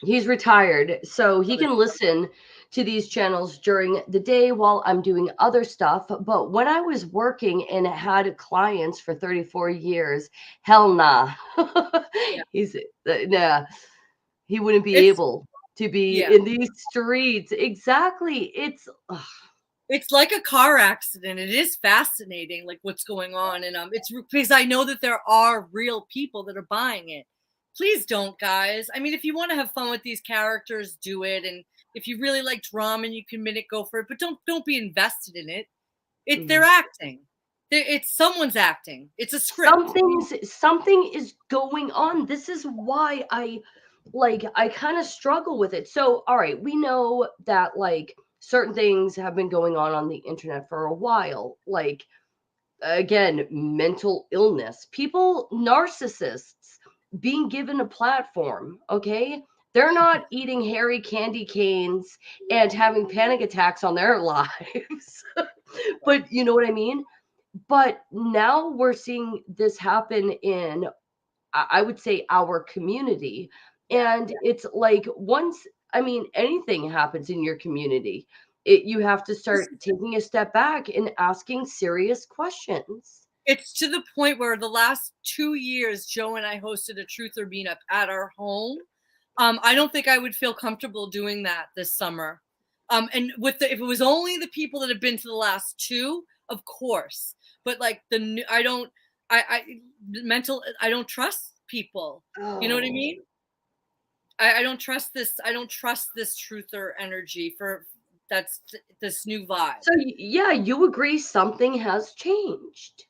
He's retired, so he can listen to these channels during the day while I'm doing other stuff. But when I was working and had clients for 34 years, hell nah. Yeah. He's nah. He wouldn't be It's able to be yeah. in these streets. Exactly. It's like a car accident. It is fascinating, like what's going on, and it's because I know that there are real people that are buying it. Please don't, guys. I mean, if you want to have fun with these characters, do it. And if you really like drama and you can minute, go for it. But don't be invested in it. They're acting. It's someone's acting. It's a script. Something is going on. This is why I kind of struggle with it. So, all right, we know that like certain things have been going on the internet for a while. Like again, mental illness, people, narcissists being given a platform, okay? They're not eating hairy candy canes and having panic attacks on their lives. But you know what I mean? But now we're seeing this happen in, I would say, our community. And it's like once, I mean, anything happens in your community, you have to start taking a step back and asking serious questions. It's to the point where the last 2 years, Joe and I hosted a truther meetup at our home. I don't think I would feel comfortable doing that this summer. And if it was only the people that have been to the last two, of course. But like I don't, I don't trust people. You know what I mean? I don't trust this. I don't trust this truther energy that's this new vibe. So yeah, you agree something has changed.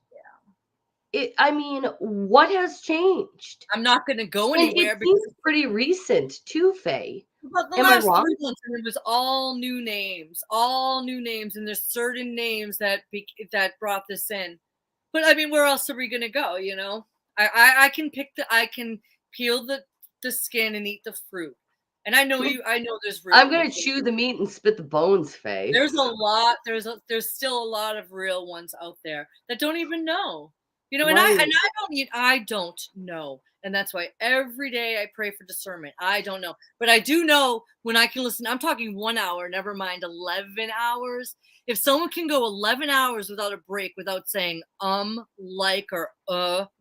I mean, what has changed? I'm not gonna go And it anywhere seems because pretty recent too, Faye. about the Am I last wrong? 3 months, and it was all new names, and there's certain names that brought this in. But I mean, where else are we gonna go? You know, I can I can peel the skin and eat the fruit, and I know you. I know there's real I'm gonna people. chew the meat and spit the bones, Faye. There's a lot. There's still a lot of real ones out there that don't even know. You know, and I Right. I don't know. And that's why every day I pray for discernment. I don't know. But I do know when I can listen. I'm talking 1 hour, never mind 11 hours. If someone can go 11 hours without a break, without saying like, or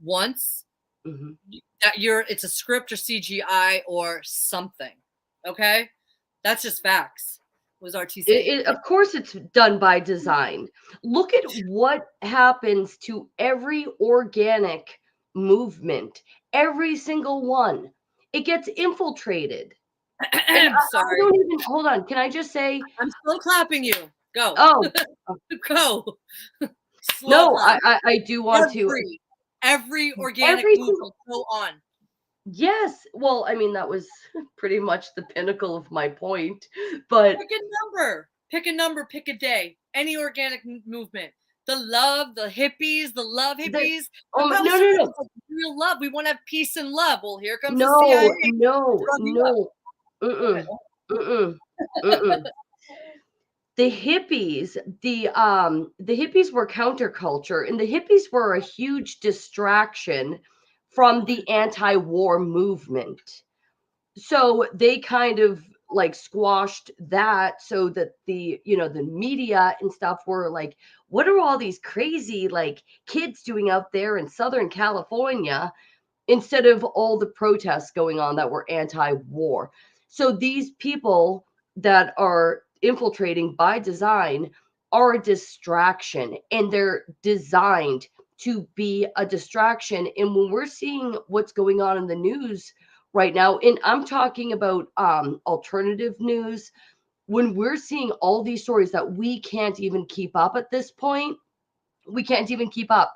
once, Mhm. that it's a script or CGI or something. Okay? That's just facts. Was RT saying. Of course, it's done by design. Look at what happens to every organic movement, every single one. It gets infiltrated. And I Sorry. don't even, hold on. Can I just say, I'm still clapping you. Go. oh, Go. Slow no, clap. I do want to. Every organic Every single, movement. Go on. yes. Well, I mean, that was pretty much the pinnacle of my point. But Pick a number. Pick a number. Pick a day. Any organic movement. The love, the love the, hippies. They're oh, probably no, so no, good. no. It's like real love. We want to have peace and love. Well, here comes the CIA No, to no, rub you up. no. Go ahead. Mm-mm. Mm-mm. Mm-mm. The hippies were counterculture, and the hippies were a huge distraction from the anti-war movement. So they kind of like squashed that so that the media and stuff were like, what are all these crazy like kids doing out there in Southern California, instead of all the protests going on that were anti-war. So these people that are infiltrating by design are a distraction, and they're designed to be a distraction. And when we're seeing what's going on in the news right now, and I'm talking about alternative news, when we're seeing all these stories that we can't even keep up at this point, we can't even keep up.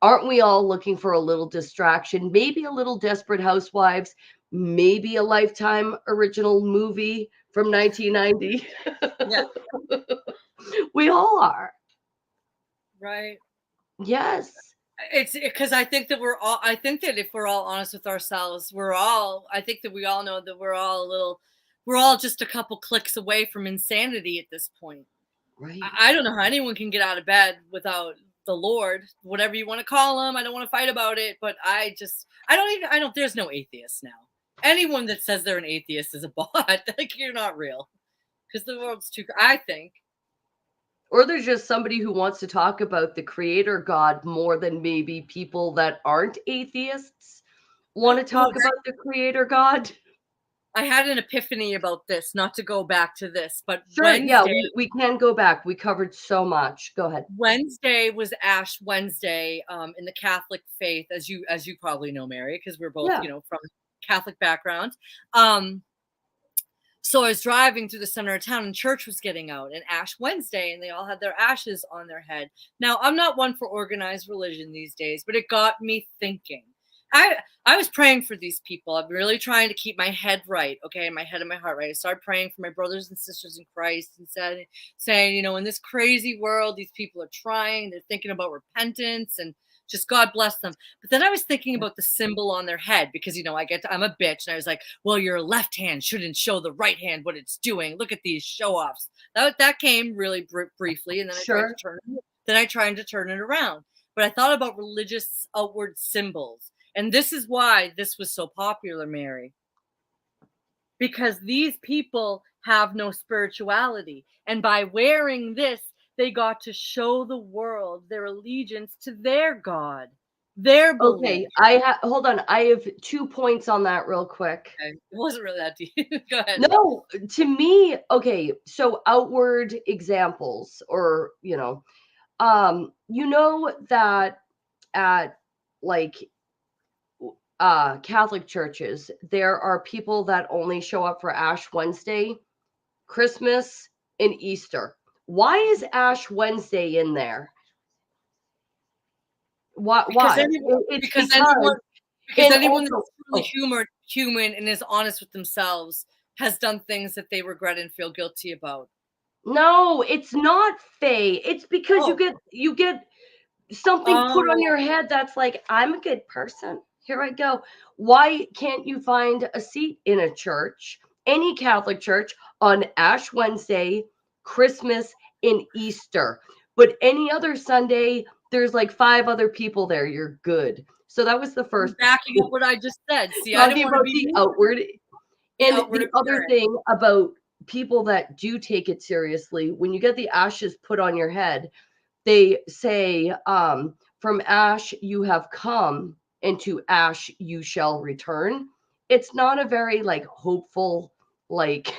Aren't we all looking for a little distraction? Maybe a little Desperate Housewives, maybe a Lifetime original movie from 1990. Yeah. We all are. Right. Yes. It's because I think that I think that if we're all honest with ourselves, I think that we all know that we're all just a couple clicks away from insanity at this point. Right. I don't know how anyone can get out of bed without the Lord, whatever you want to call him. I don't want to fight about it, but there's no atheist now. Anyone that says they're an atheist is a bot. Like, you're not real, because the world's too, I think. Or there's just somebody who wants to talk about the creator God more than maybe people that aren't atheists want to Oh, talk about the creator God. I had an epiphany about this, not to go back to this, but Sure. Yeah, we can go back. We covered so much. Go ahead. Wednesday was Ash Wednesday, in the Catholic faith, as you probably know, Mary, because we're both, Yeah. from Catholic backgrounds. So I was driving through the center of town, and church was getting out, and Ash Wednesday, and they all had their ashes on their head. Now, I'm not one for organized religion these days, but it got me thinking. I was praying for these people. I'm really trying to keep my head right, okay, my head and my heart right. I started praying for my brothers and sisters in Christ, and saying, in this crazy world, these people are trying, they're thinking about repentance, and just God bless them. But then I was thinking about the symbol on their head, because I'm a bitch, and I was like, well, your left hand shouldn't show the right hand what it's doing. Look at these show offs. That came really briefly, and then Sure. I tried to turn it around. But I thought about religious outward symbols, and this is why this was so popular, Mary, because these people have no spirituality, and by wearing this, they got to show the world their allegiance to their God, their Okay, belief. hold on. I have 2 points on that real quick. Okay. It wasn't really that deep. Go ahead. No, to me, okay, so outward examples, or, that at like Catholic churches, there are people that only show up for Ash Wednesday, Christmas, and Easter. Why is Ash Wednesday in there? Why? Because Why? anyone, It's because because, anyone, because and anyone also, that's truly oh, human and is honest with themselves has done things that they regret and feel guilty about. no, it's not Faye. It's because Oh, you get something put on oh, your head that's like, I'm a good person. Here I go. Why can't you find a seat in a church, any Catholic church, on Ash Wednesday, Christmas, and Easter? But any other Sunday, there's like 5 other people there. You're good. So that was the I'm first backing up what I just said. See, I didn't talking want to about be the mean, outward. the And outward the other appearance. thing about people that do take it seriously, when you get the ashes put on your head, they say, from ash you have come, and to ash you shall return. It's not a very like hopeful, like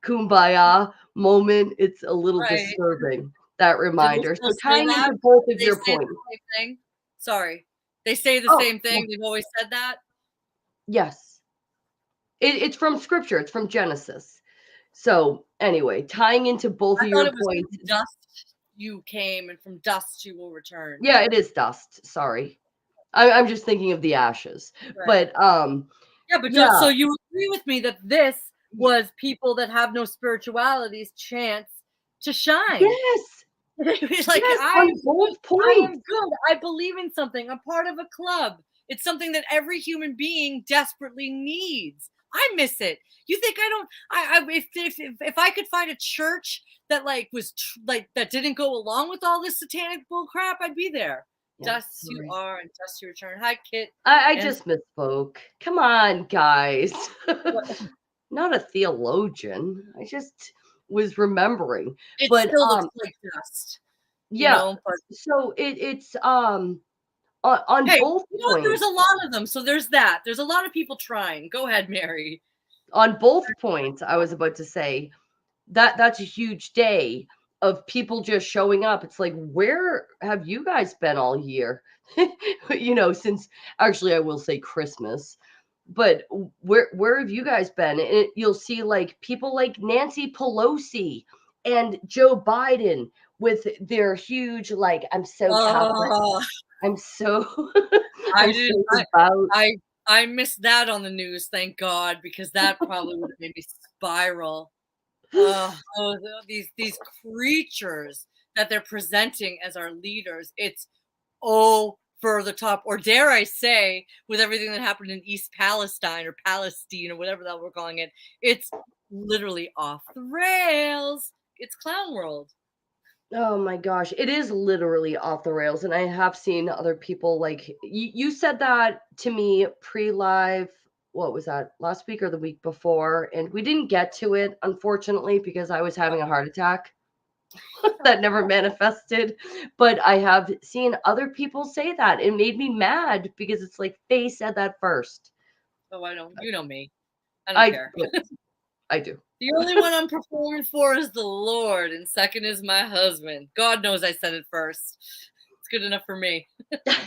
kumbaya moment. It's a little Right. disturbing, that Do they reminder. still So say tying that? into both of They your say points. the same thing? Sorry. They say the Oh, same yeah, thing. They've always said that. yes. It's from scripture, it's from Genesis. So anyway, tying into both I of thought your it was points. from dust you came and from dust you will return. Yeah, it is dust. Sorry. I'm just thinking of the ashes. Right. But Yeah, but yeah, so you agree with me that this was people that have no spirituality's chance to shine. yes, It's like yes, on both I points. am good. I believe in something. I'm part of a club. It's something that every human being desperately needs. I miss it. You think I don't? If I could find a church that like was like that didn't go along with all this satanic bull crap, I'd be there. Yeah, Dust you sorry. are, and dust you return. Hi, Kit. I And just misspoke. Come on, guys. what- Not a theologian. I just was remembering. it But still looks like dust, yeah. But So it's on hey, both there's points. a lot of them. So there's that. There's a lot of people trying. Go ahead, Mary. On both points, I was about to say that's a huge day of people just showing up. It's like, where have you guys been all year? Since actually I will say Christmas, but where have you guys been? And you'll see like people like Nancy Pelosi and Joe Biden with their huge like, I'm so Catholic. Oh, I'm so I I'm didn't. so devout. I I missed that on the news, thank God, because that probably would have made me spiral. These creatures that they're presenting as our leaders, it's over the top, or dare I say, with everything that happened in East Palestine or Palestine or whatever that we're calling it, it's literally off the rails. It's clown world. Oh my gosh, it is literally off the rails. And I have seen other people like you said that to me pre-live. What was that? Last week or the week before? And we didn't get to it, unfortunately, because I was having a heart attack that never manifested. But I have seen other people say that. It made me mad because it's like they said that first. Oh, I don't. You know me. I don't I care. I do. The only one I'm performing for is the Lord, and second is my husband. God knows I said it first. It's good enough for me. But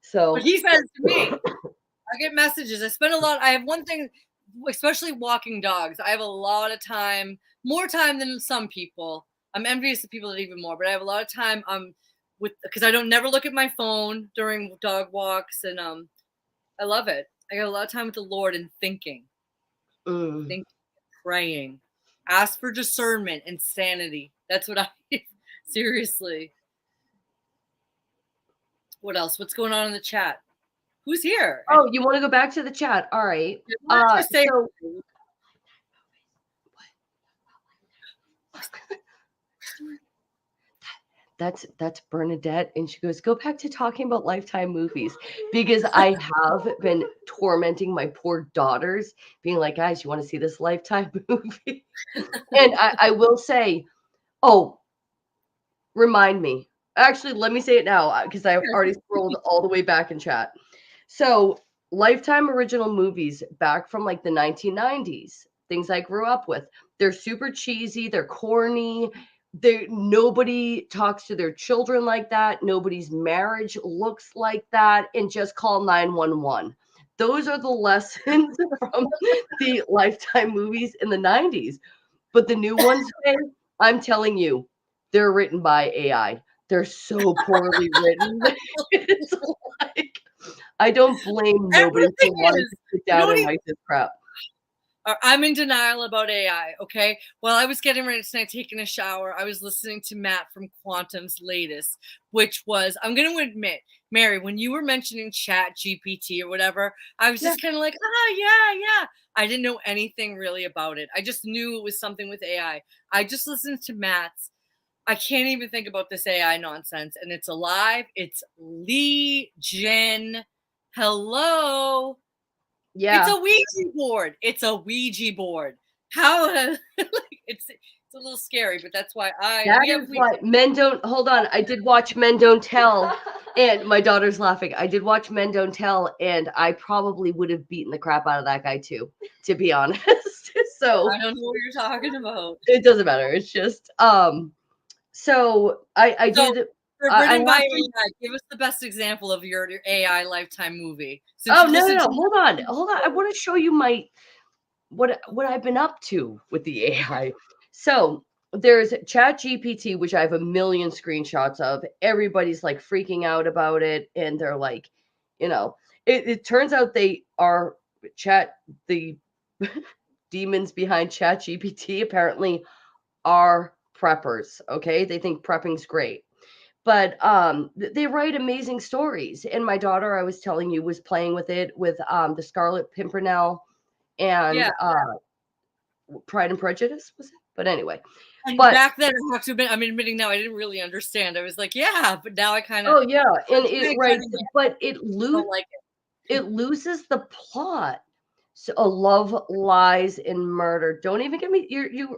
So he says to me, I get messages. I spend a lot. I have one thing, especially walking dogs. I have a lot of time, more time than some people. I'm envious of people that even more, but I have a lot of time because I don't never look at my phone during dog walks, and I love it. I got a lot of time with the Lord and thinking, mm. praying. Ask for discernment and sanity. That's what I seriously. What else? What's going on in the chat? Who's here? Oh, you want to go back to the chat? All right. Why don't you say So that's Bernadette, and she goes, go back to talking about Lifetime movies because I have been tormenting my poor daughters, being like, guys, you want to see this Lifetime movie? And I will say, oh, remind me. Actually, let me say it now because I've already scrolled all the way back in chat. So, Lifetime original movies back from like the 1990s, things I grew up with. They're super cheesy, they're corny. Nobody talks to their children like that. Nobody's marriage looks like that. And just call 911. Those are the lessons from the Lifetime movies in the 90s. But the new ones, I'm telling you, they're written by AI. They're so poorly written. It's like I don't blame nobody for Everything wanting is. to sit You down don't and even write this crap. I'm in denial about AI, okay? While I was getting ready tonight, taking a shower, I was listening to Matt from Quantum's latest, which was, I'm going to admit, Mary, when you were mentioning Chat GPT or whatever, I was Yeah. just kind of like, yeah. I didn't know anything really about it. I just knew it was something with AI. I just listened to Matt's. I can't even think about this AI nonsense. And it's alive. It's Legion. Hello. It's Yeah. a Ouija board. It's a Ouija board. How it's a little scary, but that's why That we have is why Men Don't Hold on. I did watch Men Don't Tell, and my daughter's laughing. I did watch Men Don't Tell, and I probably would have beaten the crap out of that guy too, to be honest. So I don't know what you're talking about. it doesn't matter. It's just so I So did for I written by have to. AI, give us the best example of your AI lifetime movie. Since Oh you no, no, listened no. to Hold on. I want to show you my what I've been up to with the AI. So there's Chat GPT, which I have a million screenshots of. Everybody's like freaking out about it, and they're like, you know, it turns out they are the demons behind Chat GPT apparently are preppers. Okay, they think prepping's great. But they write amazing stories. And my daughter, I was telling you, was playing with it with the Scarlet Pimpernel yeah. and Pride and Prejudice was it? But anyway, And but back then, I have to admit, I'm admitting now, I didn't really understand. I was like, yeah, but now I kind of oh yeah, and it right, kind of but don't like it. it loses the plot. So love, lies, and murder. Don't even get me.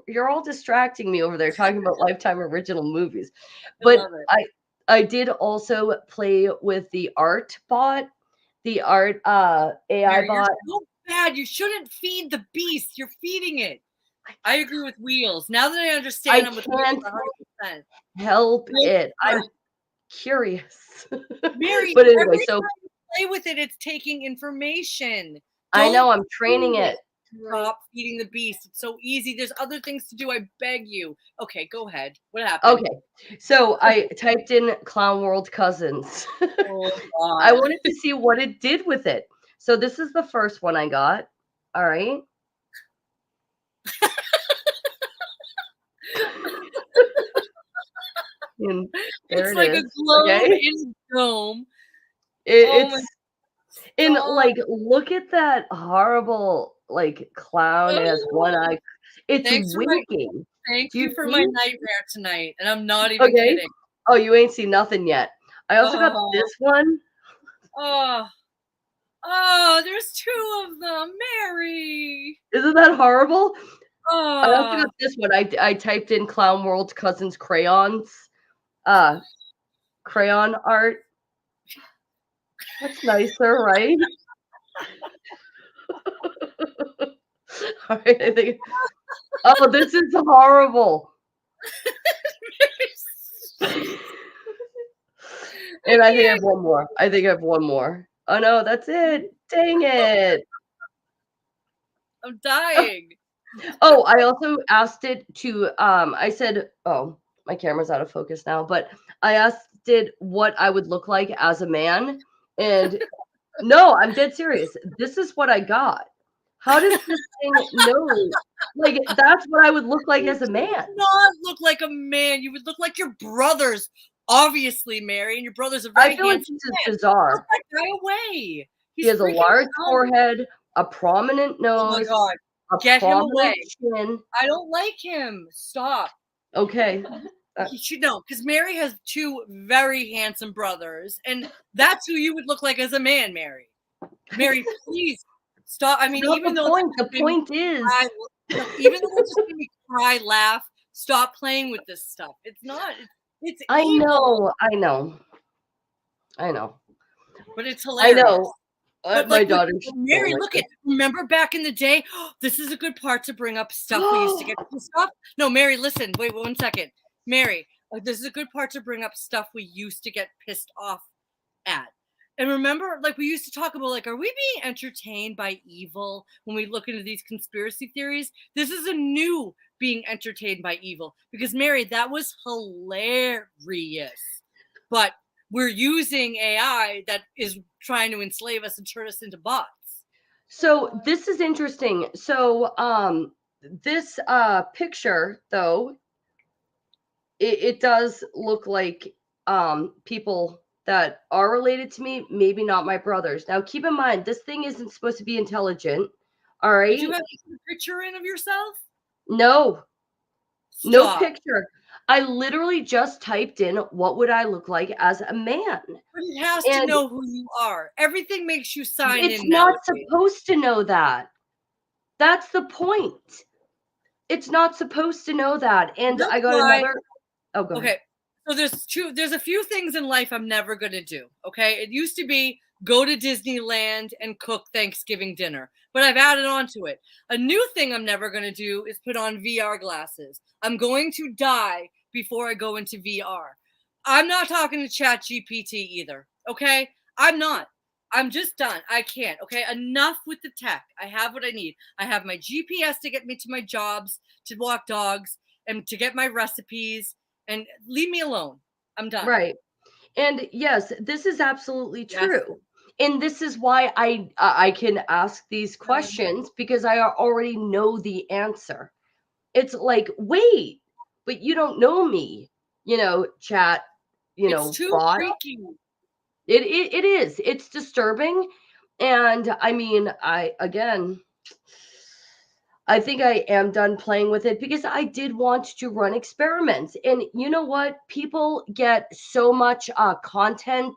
You're all distracting me over there talking about Lifetime original movies. I But love it. I did also play with the art bot, the art AI Mary, you're bot. so bad. You shouldn't feed the beast. You're feeding it. I agree with Wheels. Now that I understand, I I'm with Wheels can't 100%. help Wheels it. I'm smart. curious. Mary, But anyway, every so time you play with it, it's taking information. I know Don't I'm training feed it. it. Stop feeding the beast. It's so easy. There's other things to do. I beg you. Okay, go ahead. What happened? Okay. So I typed in Clown World Cousins. Oh I God. wanted to see what it did with it. So this is the first one I got. All right. And there It's it like a is. globe Okay. in a dome. Oh my It's in God. like look at that horrible like clown. It has one eye. It's Thanks for my winking. Thank Do you you for my see? nightmare tonight, and I'm not even Okay. kidding. Oh, you ain't seen nothing yet. I also got Oh, this one. oh, oh, there's two of them, Mary. Isn't that horrible? I also Oh, got this one. I typed in Clown World Cousins crayons, uh, crayon art. That's nicer, right? All right, I think. Oh, this is horrible. I And I think I have can't. one more. I think I have one more. Oh no, that's it. Dang it. I'm dying. Oh, I also asked it to I said, oh, my camera's out of focus now, but I asked it what I would look like as a man. And no, I'm dead serious. This is what I got. How does this thing know? Like that's what I would look like You as a do man. not look like a man. You would look like your brothers, obviously, Mary, and your brother's a I very feel like handsome this is man. Put bizarre. that guy away. He He's has a freaking large out. forehead, a prominent Oh my nose, God. a Get him prominent away. chin. I don't like him. Stop. Okay. He should know because Mary has two very handsome brothers, and that's who you would look like as a man, Mary. Mary, please stop. I mean, Not even the though point. this The just made me point is, cry, no, even though it just made me cry, laugh, stop playing with this stuff. It's not. It's I evil, know, I know, I know, but it's I hilarious. know. But My like with daughter, she don't Mary, like look at remember back in the day. This is a good part to bring up stuff we used to get pissed off. No, Mary, listen. Wait 1 second, Mary. This is a good part to bring up stuff we used to get pissed off at. And remember, like we used to talk about, like, are we being entertained by evil when we look into these conspiracy theories? This is a new being entertained by evil because Mary, that was hilarious. but we're using AI that is trying to enslave us and turn us into bots. So this is interesting. So this picture though, it does look like people that are related to me, maybe not my brothers. Now keep in mind, this thing isn't supposed to be intelligent. All right. Did you have a picture in of yourself? No. Stop. No picture. I literally just typed in what would I look like as a man. But it has to know who you are. Everything makes you sign in. It's not supposed to know that. That's the point. It's not supposed to know that. And I got another. Oh, go ahead. Okay. So there's a few things in life I'm never going to do. Okay. It used to be go to Disneyland and cook Thanksgiving dinner, but I've added on to it. A new thing I'm never going to do is put on VR glasses. I'm going to die before I go into VR. I'm not talking to ChatGPT either. Okay. I'm not. I'm just done. I can't. Okay. Enough with the tech. I have what I need. I have my GPS to get me to my jobs, to walk dogs, and to get my recipes, and leave me alone. I'm done. Right. And yes, this is absolutely true. Yes. And this is why I can ask these questions, because I already know the answer. It's like, wait, but you don't know me, chat, it's too bot. freaky. It is. It's disturbing. And I mean, I think I am done playing with it, because I did want to run experiments. And you know what? People get so much content.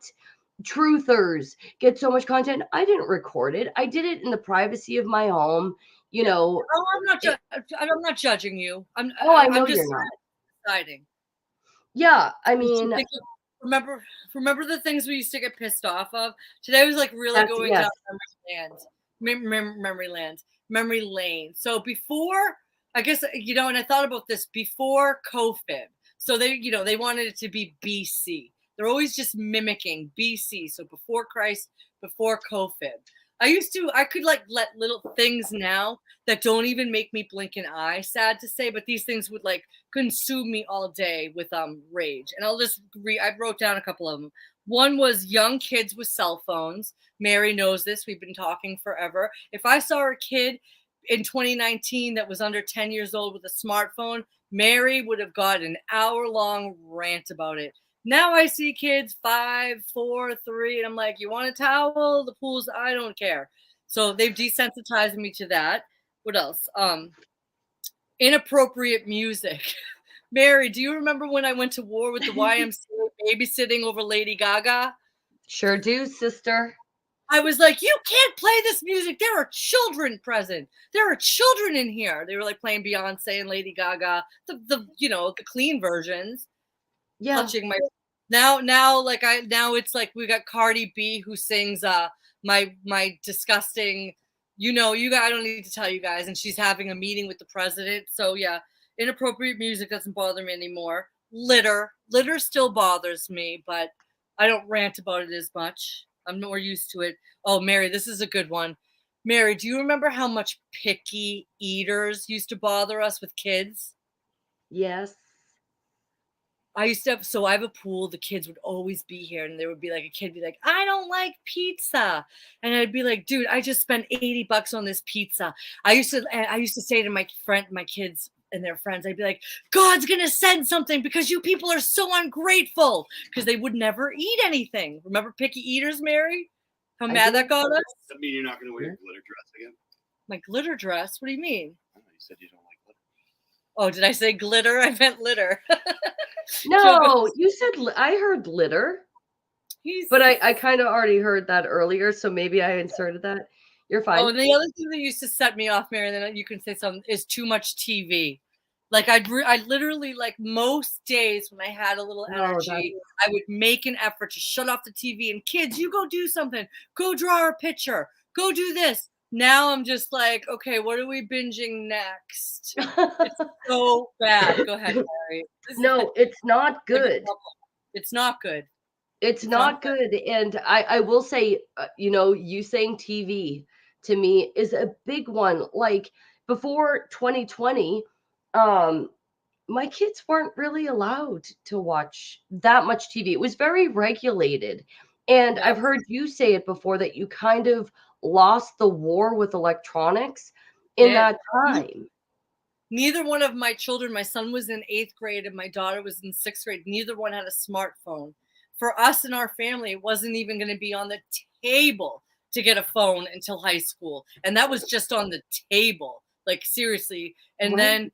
Truthers get so much content. I didn't record it. I did it in the privacy of my home. Oh, I'm not judging you. I know I'm just you're not. deciding. Yeah, I mean, remember the things we used to get pissed off of? Today was like really going down memory lane. So before, I guess, and I thought about this before COVID. So they wanted it to be BC. They're always just mimicking BC. So before Christ, before COVID. I could like let little things now that don't even make me blink an eye, sad to say, but these things would like consume me all day with rage. And I'll just I wrote down a couple of them. One was young kids with cell phones. Mary knows this. We've been talking forever. If I saw a kid in 2019 that was under 10 years old with a smartphone, Mary would have got an hour-long rant about it. Now I see kids 5, 4, 3, and I'm like, you want a towel? The pool's, I don't care. So they've desensitized me to that. What else? Inappropriate music. Mary, do you remember when I went to war with the YMCA babysitting over Lady Gaga? Sure do, sister. I was like, you can't play this music. There are children present. There are children in here. They were like playing Beyonce and Lady Gaga, the clean versions. Yeah. Touching my now it's like we got Cardi B who sings my disgusting, I don't need to tell you guys, and she's having a meeting with the president. So yeah, inappropriate music doesn't bother me anymore. Litter still bothers me, but I don't rant about it as much. I'm more used to it. Oh, Mary, this is a good one. Mary, do you remember how much picky eaters used to bother us with kids? Yes. I have a pool. The kids would always be here, and there would be like a kid be like, I don't like pizza. And I'd be like, dude, I just spent $80 on this pizza. I used to say to my kids and their friends, I'd be like, God's going to send something because you people are so ungrateful, because they would never eat anything. Remember picky eaters, Mary? How mad that got us? Does that mean you're not going to wear your glitter dress again? My glitter dress? What do you mean? Oh, you said you don't like glitter. Oh, did I say glitter? I meant litter. No, you said, I heard litter. But I kind of already heard that earlier, so maybe I inserted that. You're fine. Oh, and the other thing that used to set me off, Mary, and then you can say something, is too much TV. Like I literally, like most days when I had a little energy, I would make an effort to shut off the TV and kids, you go do something, go draw a picture, go do this. Now I'm just like, okay, what are we binging next? It's so bad. Go ahead, Mary. No, it's not good. It's not good. It's not good. And I will say, you saying TV to me is a big one. Like before 2020, my kids weren't really allowed to watch that much TV. It was very regulated. And I've Yep. heard you say it before that you kind of lost the war with electronics in Did. that time. Neither one of my children, my son was in 8th grade and my daughter was in 6th grade. Neither one had a smartphone. For us and our family, it wasn't even going to be on the table to get a phone until high school. And that was just on the table, like seriously. And Right. then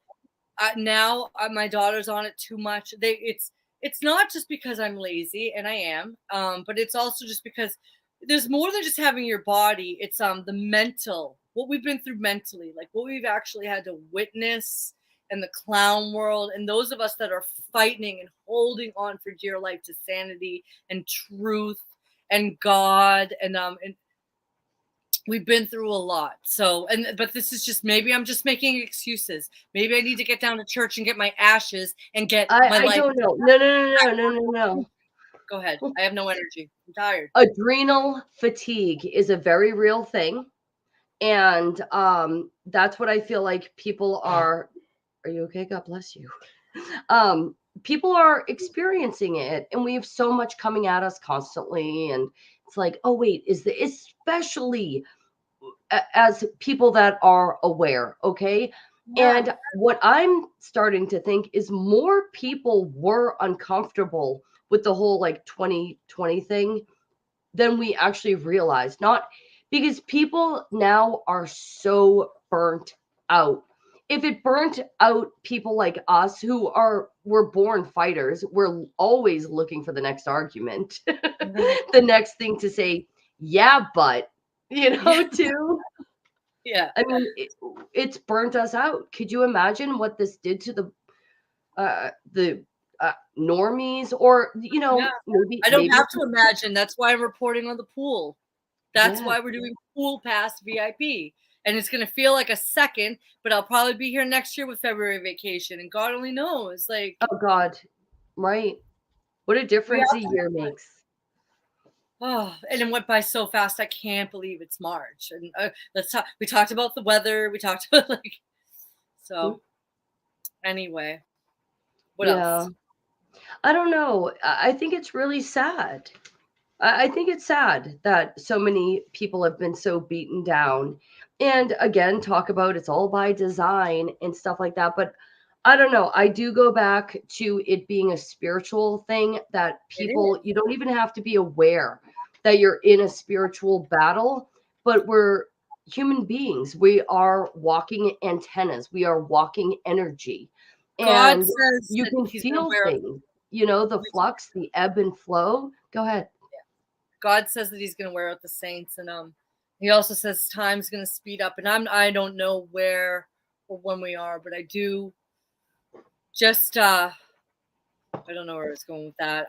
now my daughter's on it too much. It's not just because I'm lazy, and I am, but it's also just because there's more than just having your body. It's the mental, what we've been through mentally, like what we've actually had to witness in the clown world, and those of us that are fighting and holding on for dear life to sanity and truth and God, and we've been through a lot. So, but this is just, maybe I'm just making excuses. Maybe I need to get down to church and get my ashes and get my I life. don't know. No. Go ahead. I have no energy. I'm tired. Adrenal fatigue is a very real thing. And that's what I feel like people are you okay? God bless you. People are experiencing it, and we have so much coming at us constantly, and it's like, oh wait, especially as people that are aware, okay? Yeah. And what I'm starting to think is more people were uncomfortable with the whole like 2020 thing than we actually realized. Not because people now are so burnt out. If it burnt out people like us we're born fighters, we're always looking for the next argument, the next thing to say, yeah, but too. Yeah. I mean, it's burnt us out. Could you imagine what this did to the normies, or Yeah. maybe I don't have to imagine. That's why I'm reporting on the pool. That's Yeah. why we're doing Pool Pass VIP. And it's going to feel like a second, but I'll probably be here next year with February vacation. And God only knows. Like, Oh God, right. What a difference a year makes. oh, and it went by so fast. I can't believe it's March. And let's talk. We talked about the weather. We talked about so. Anyway, what else? I don't know. I think it's really sad. I think it's sad that so many people have been so beaten down. And again, talk about it's all by design and stuff like that. But I don't know. I do go back to it being a spiritual thing that people, you don't even have to be aware that you're in a spiritual battle, but we're human beings. We are walking antennas, we are walking energy. God And says you that can he's feel things, the flux, the ebb and flow. Go ahead. God says that he's going to wear out the saints, and he also says time's going to speed up, and I don't know where or when we are, but I do just I don't know where I was going with that.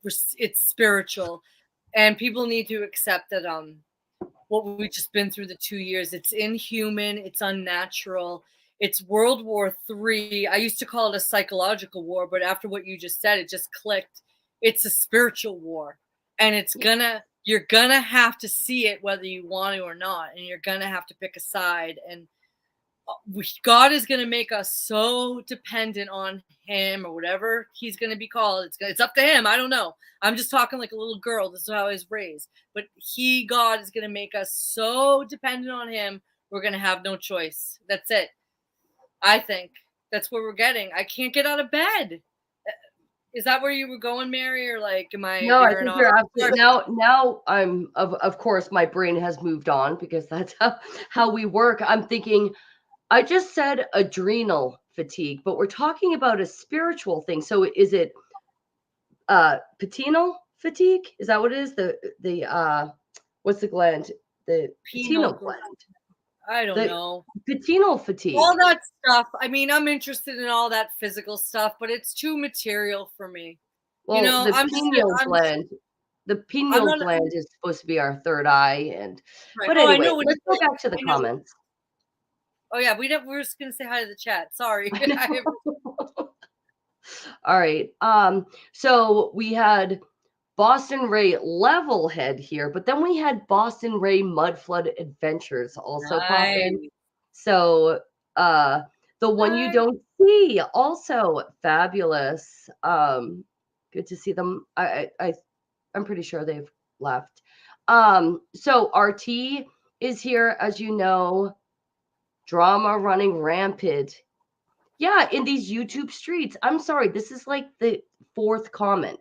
It's spiritual, and people need to accept that what we've just been through the 2 years, it's inhuman, it's unnatural. It's World War III. I used to call it a psychological war, but after what you just said, it just clicked. It's a spiritual war, and you're gonna have to see it whether you want to or not, and you're gonna have to pick a side. And God is gonna make us so dependent on Him, or whatever He's gonna be called. It's up to Him. I don't know. I'm just talking like a little girl. This is how I was raised. But God is gonna make us so dependent on Him. We're gonna have no choice. That's it. I think that's where we're getting. I can't get out of bed. Is that where you were going, Mary, or like, am I? No, I think you're absolutely now. I'm of course my brain has moved on because that's how we work. I'm thinking, I just said adrenal fatigue, but we're talking about a spiritual thing. So is it patinal fatigue? Is that what it is? The what's the gland? The pineal gland. I don't know. Patinal fatigue. All that stuff. I mean, I'm interested in all that physical stuff, but it's too material for me. Well, the pineal gland. The pineal gland is supposed to be our third eye, and but anyway, let's go back to the comments. Oh yeah, we were just gonna say hi to the chat. Sorry. All right. So we had Boston Ray Levelhead here, but then we had Boston Ray Mud Flood Adventures also pop in. So The One You Hi. Don't See, also fabulous. Good to see them. I'm pretty sure they've left. So RT is here, as you know. Drama running rampant. Yeah, in these YouTube streets. I'm sorry, this is like the fourth comment.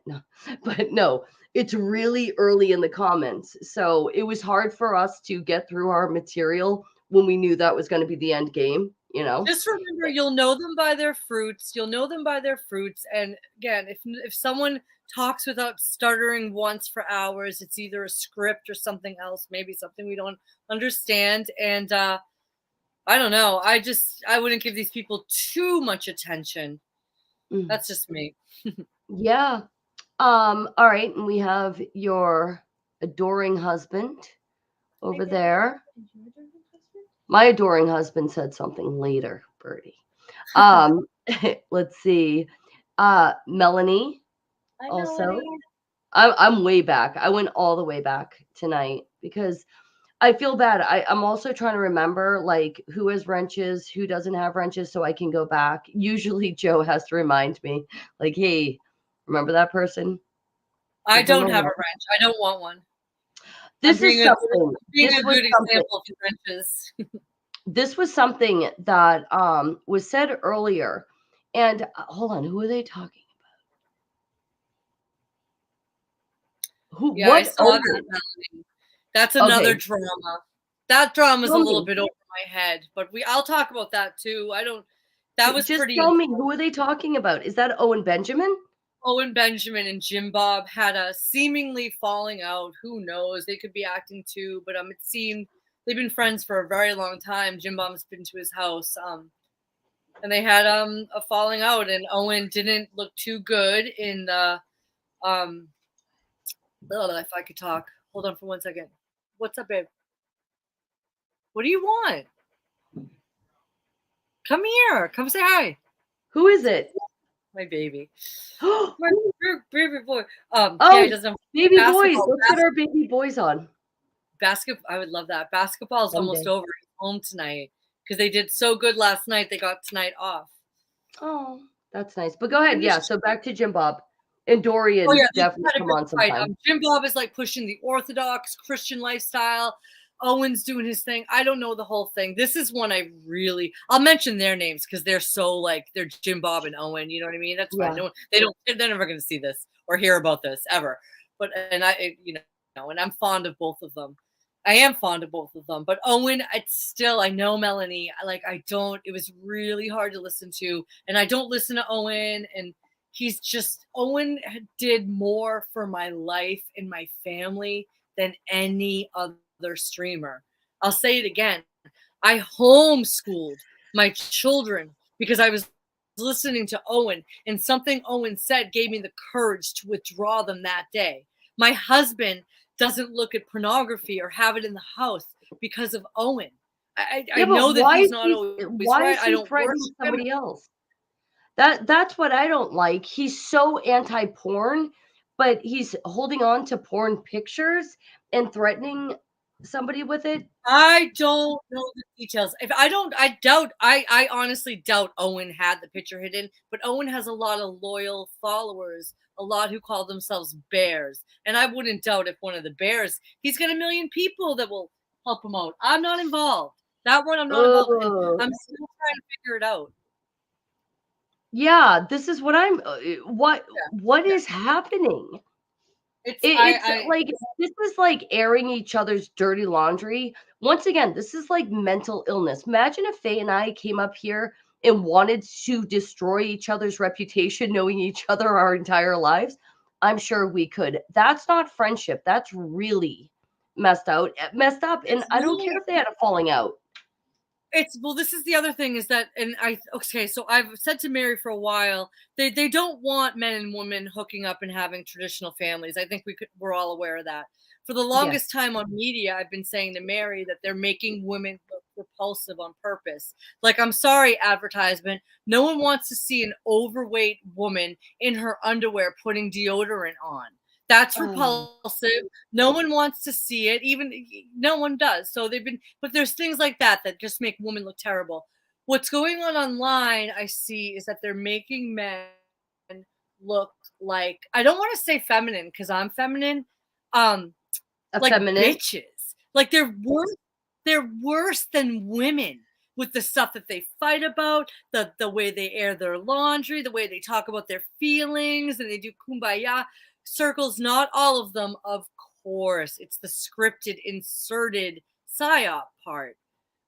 But no, it's really early in the comments. So it was hard for us to get through our material when we knew that was going to be the end game, you know? Just remember, you'll know them by their fruits. You'll know them by their fruits. And again, if someone talks without stuttering once for hours, it's either a script or something else, maybe something we don't understand. And I don't know. I wouldn't give these people too much attention. Mm. That's just me. Yeah. All right, and we have your adoring husband over there. My adoring husband said something later, Birdie. Let's see. Melanie also. I'm way back. I went all the way back tonight because I feel bad. I'm also trying to remember like who has wrenches, who doesn't have wrenches, so I can go back. Usually Joe has to remind me, like, hey, remember that person? I Give them don't a have a wrench. wrench. I don't want one. This Being is a something. being This a was good something. example of wrenches. This was something that was said earlier. And hold on, who are they talking about? Who? Yeah, I What? saw that, Melanie. That's another Okay. drama. That drama's a Tell little me. bit over my head, but I'll talk about that too. That was Just pretty tell me, who are they talking about? Is that Owen Benjamin? Owen Benjamin and Jim Bob had a seemingly falling out. Who knows? They could be acting too, but it seemed they've been friends for a very long time. Jim Bob's been to his house. And they had a falling out, and Owen didn't look too good in the if I could talk. Hold on for 1 second. What's up, babe? What do you want? Come here. Come say hi. Who is it? My baby. Oh, My baby boy. Yeah, he doesn't have baby boys. basketball. Let's get our baby boys on. I would love that. Basketball is almost Someday. over. He's home tonight because they did so good last night. They got tonight off. Oh, that's nice. But go ahead. Yeah. So back to Jim Bob and Dorian. Oh yeah, they Definitely had a come good on fight. sometime. Jim Bob is like pushing the Orthodox Christian lifestyle. Owen's doing his thing. I don't know the whole thing. This is one I'll mention their names because they're so like they're Jim Bob and Owen. You know what I mean? That's fine. Yeah. They're never going to see this or hear about this ever. But and I'm fond of both of them. I am fond of both of them. But Owen, I know Melanie. It was really hard to listen to, and I don't listen to Owen and. Owen did more for my life and my family than any other streamer. I'll say it again. I homeschooled my children because I was listening to Owen, and something Owen said gave me the courage to withdraw them that day. My husband doesn't look at pornography or have it in the house because of Owen. I know that he's not always right. I don't threatening worship him. somebody else? That's what I don't like. He's so anti-porn, but he's holding on to porn pictures and threatening somebody with it. I don't know the details. I honestly doubt Owen had the picture hidden, but Owen has a lot of loyal followers, a lot who call themselves bears. And I wouldn't doubt if one of the bears, he's got 1 million people that will help him out. I'm not involved. That one I'm not involved in. I'm still trying to figure it out. Yeah, this is what I'm what is happening? It's like this is like airing each other's dirty laundry. Once again, this is like mental illness. Imagine if Faye and I came up here and wanted to destroy each other's reputation, knowing each other our entire lives. I'm sure we could. That's not friendship. That's really messed up. And I don't care if they had a falling out. This is the other thing is that, so I've said to Mary for a while, they don't want men and women hooking up and having traditional families. I think we're all aware of that. For the longest time on media, I've been saying to Mary that they're making women look repulsive on purpose. Like, I'm sorry, advertisement. No one wants to see an overweight woman in her underwear putting deodorant on. That's repulsive. No one wants to see it. Even no one does. So but there's things like that just make women look terrible. what's going on online, I see, is that they're making men look like, I don't want to say feminine because I'm feminine, um, like Effeminate. bitches. Like they're worse than women with the stuff that they fight about, the way they air their laundry, the way they talk about their feelings, and they do kumbaya circles. Not all of them, of course. It's the scripted, inserted psyop part.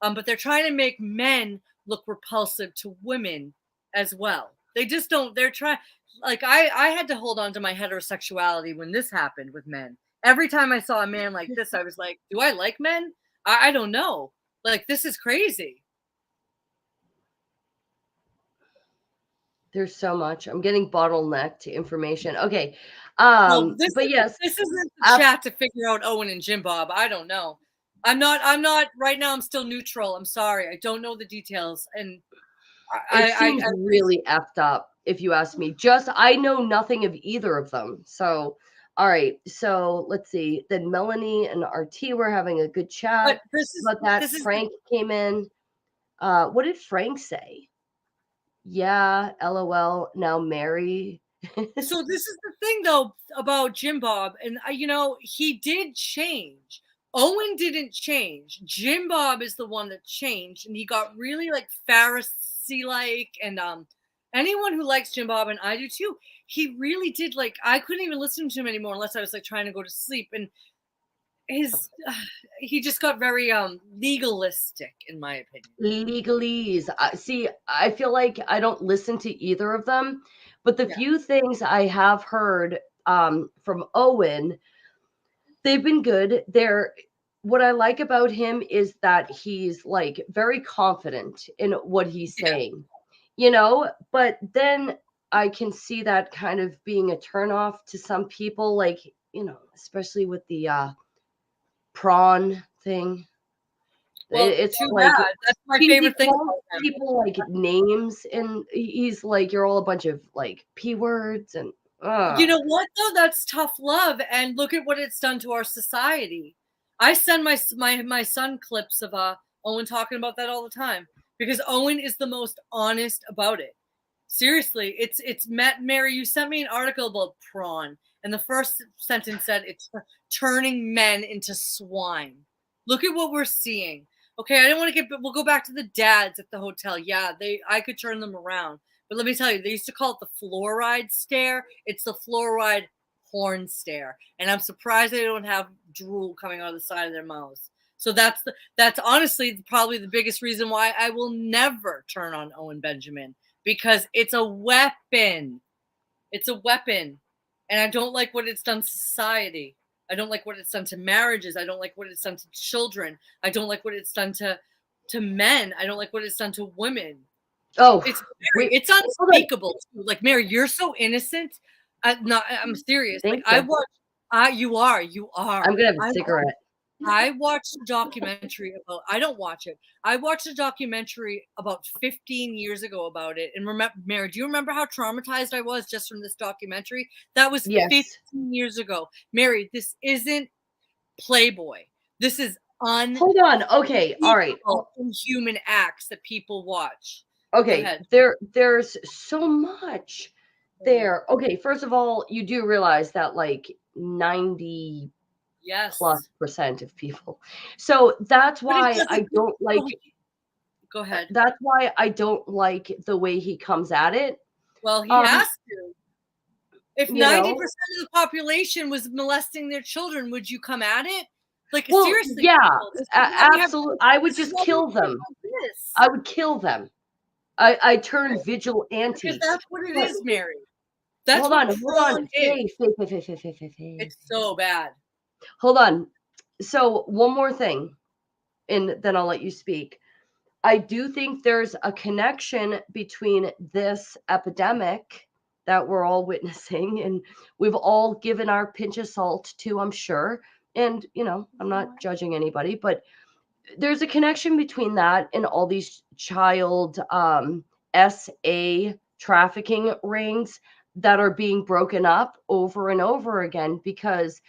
But they're trying to make men look repulsive to women as well. They just don't. They're trying. Like I had to hold on to my heterosexuality when this happened with men. Every time I saw a man like this, I was like, "Do I like men? I don't know. Like this is crazy." There's so much. I'm getting bottlenecked information. Okay. Well, But yes, this isn't the chat to figure out Owen and Jim Bob. I don't know. I'm not right now. I'm still neutral. I'm sorry. I don't know the details, and it seems really effed up, if you ask me. Just I know nothing of either of them. So, all right. So let's see. Then Melanie and RT were having a good chat about that. Frank came in. What did Frank say? Yeah, LOL. Now Mary. So this is the thing though about Jim Bob, and he did change. Owen didn't change. Jim Bob is the one that changed, and he got really like Pharisee-like, and anyone who likes Jim Bob, and I do too, he really did, like, I couldn't even listen to him anymore unless I was like trying to go to sleep, and he just got very legalistic, in my opinion. Legalese. See, I feel like I don't listen to either of them, but the few things I have heard from Owen, they've been good. What I like about him is that he's like very confident in what he's saying, but then I can see that kind of being a turnoff to some people, like, especially with the prawn thing. Well, it's too like bad. That's my favorite thing. People like names, and he's like, you're all a bunch of like P words, and you know what though? That's tough love, and look at what it's done to our society. I send my son clips of Owen talking about that all the time because Owen is the most honest about it. Seriously, it's Mary. You sent me an article about prawn, and the first sentence said it's turning men into swine. Look at what we're seeing. Okay, I don't want to we'll go back to the dads at the hotel. Yeah, I could turn them around. But let me tell you, they used to call it the fluoride stare. It's the fluoride porn stare. And I'm surprised they don't have drool coming out of the side of their mouths. So that's honestly probably the biggest reason why I will never turn on Owen Benjamin, because it's a weapon. It's a weapon. And I don't like what it's done to society. I don't like what it's done to marriages. I don't like what it's done to children. I don't like what it's done to men. I don't like what it's done to women. Oh, it's unspeakable. Like, Mary, you're so innocent. I'm serious. Like, you are. I'm gonna have a cigarette. I watched a documentary about. I don't watch it. I watched a documentary about 15 years ago about it. And remember, Mary, do you remember how traumatized I was just from this documentary? That was 15 years ago. Mary, this isn't Playboy. This is Hold on. Okay. All right. Inhuman acts that people watch. Okay. There's so much there. Okay. First of all, you do realize that like 90+ % of people. So that's why I don't like. Go ahead. That's why I don't like the way he comes at it. Well, he has to. If 90% of the population was molesting their children, would you come at it? Like, seriously? Yeah, absolutely. I would just kill them. I would kill them. I turn vigilante. Because that's what it is, Mary. Hold on. It's so bad. Hold on. So one more thing, and then I'll let you speak. I do think there's a connection between this epidemic that we're all witnessing, and we've all given our pinch of salt to, I'm sure. And, I'm not judging anybody, but there's a connection between that and all these child SA trafficking rings that are being broken up over and over again, because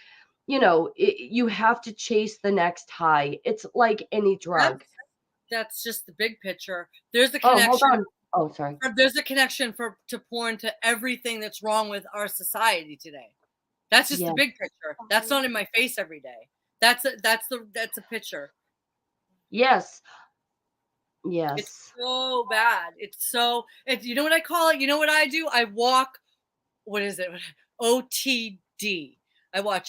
you have to chase the next high. It's like any drug. that's just the big picture. There's a Oh, hold connection. on. Oh, sorry. There's a connection to porn to everything that's wrong with our society today. That's just the Yeah. big picture. That's not in my face every day. That's a picture. Yes. It's Yes. so bad. You know what I call it? You know what I do? I walk, what is it? OTD. I watch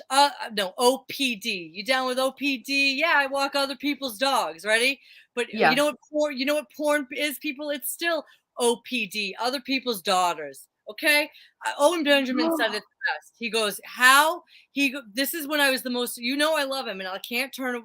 no OPD. You down with OPD? Yeah, I walk other people's dogs, ready? But Yeah. you know what porn is, people? It's still OPD, other people's daughters. Okay? Owen Benjamin said it best. He goes, "How?" This is when I was the most, I love him and I can't turn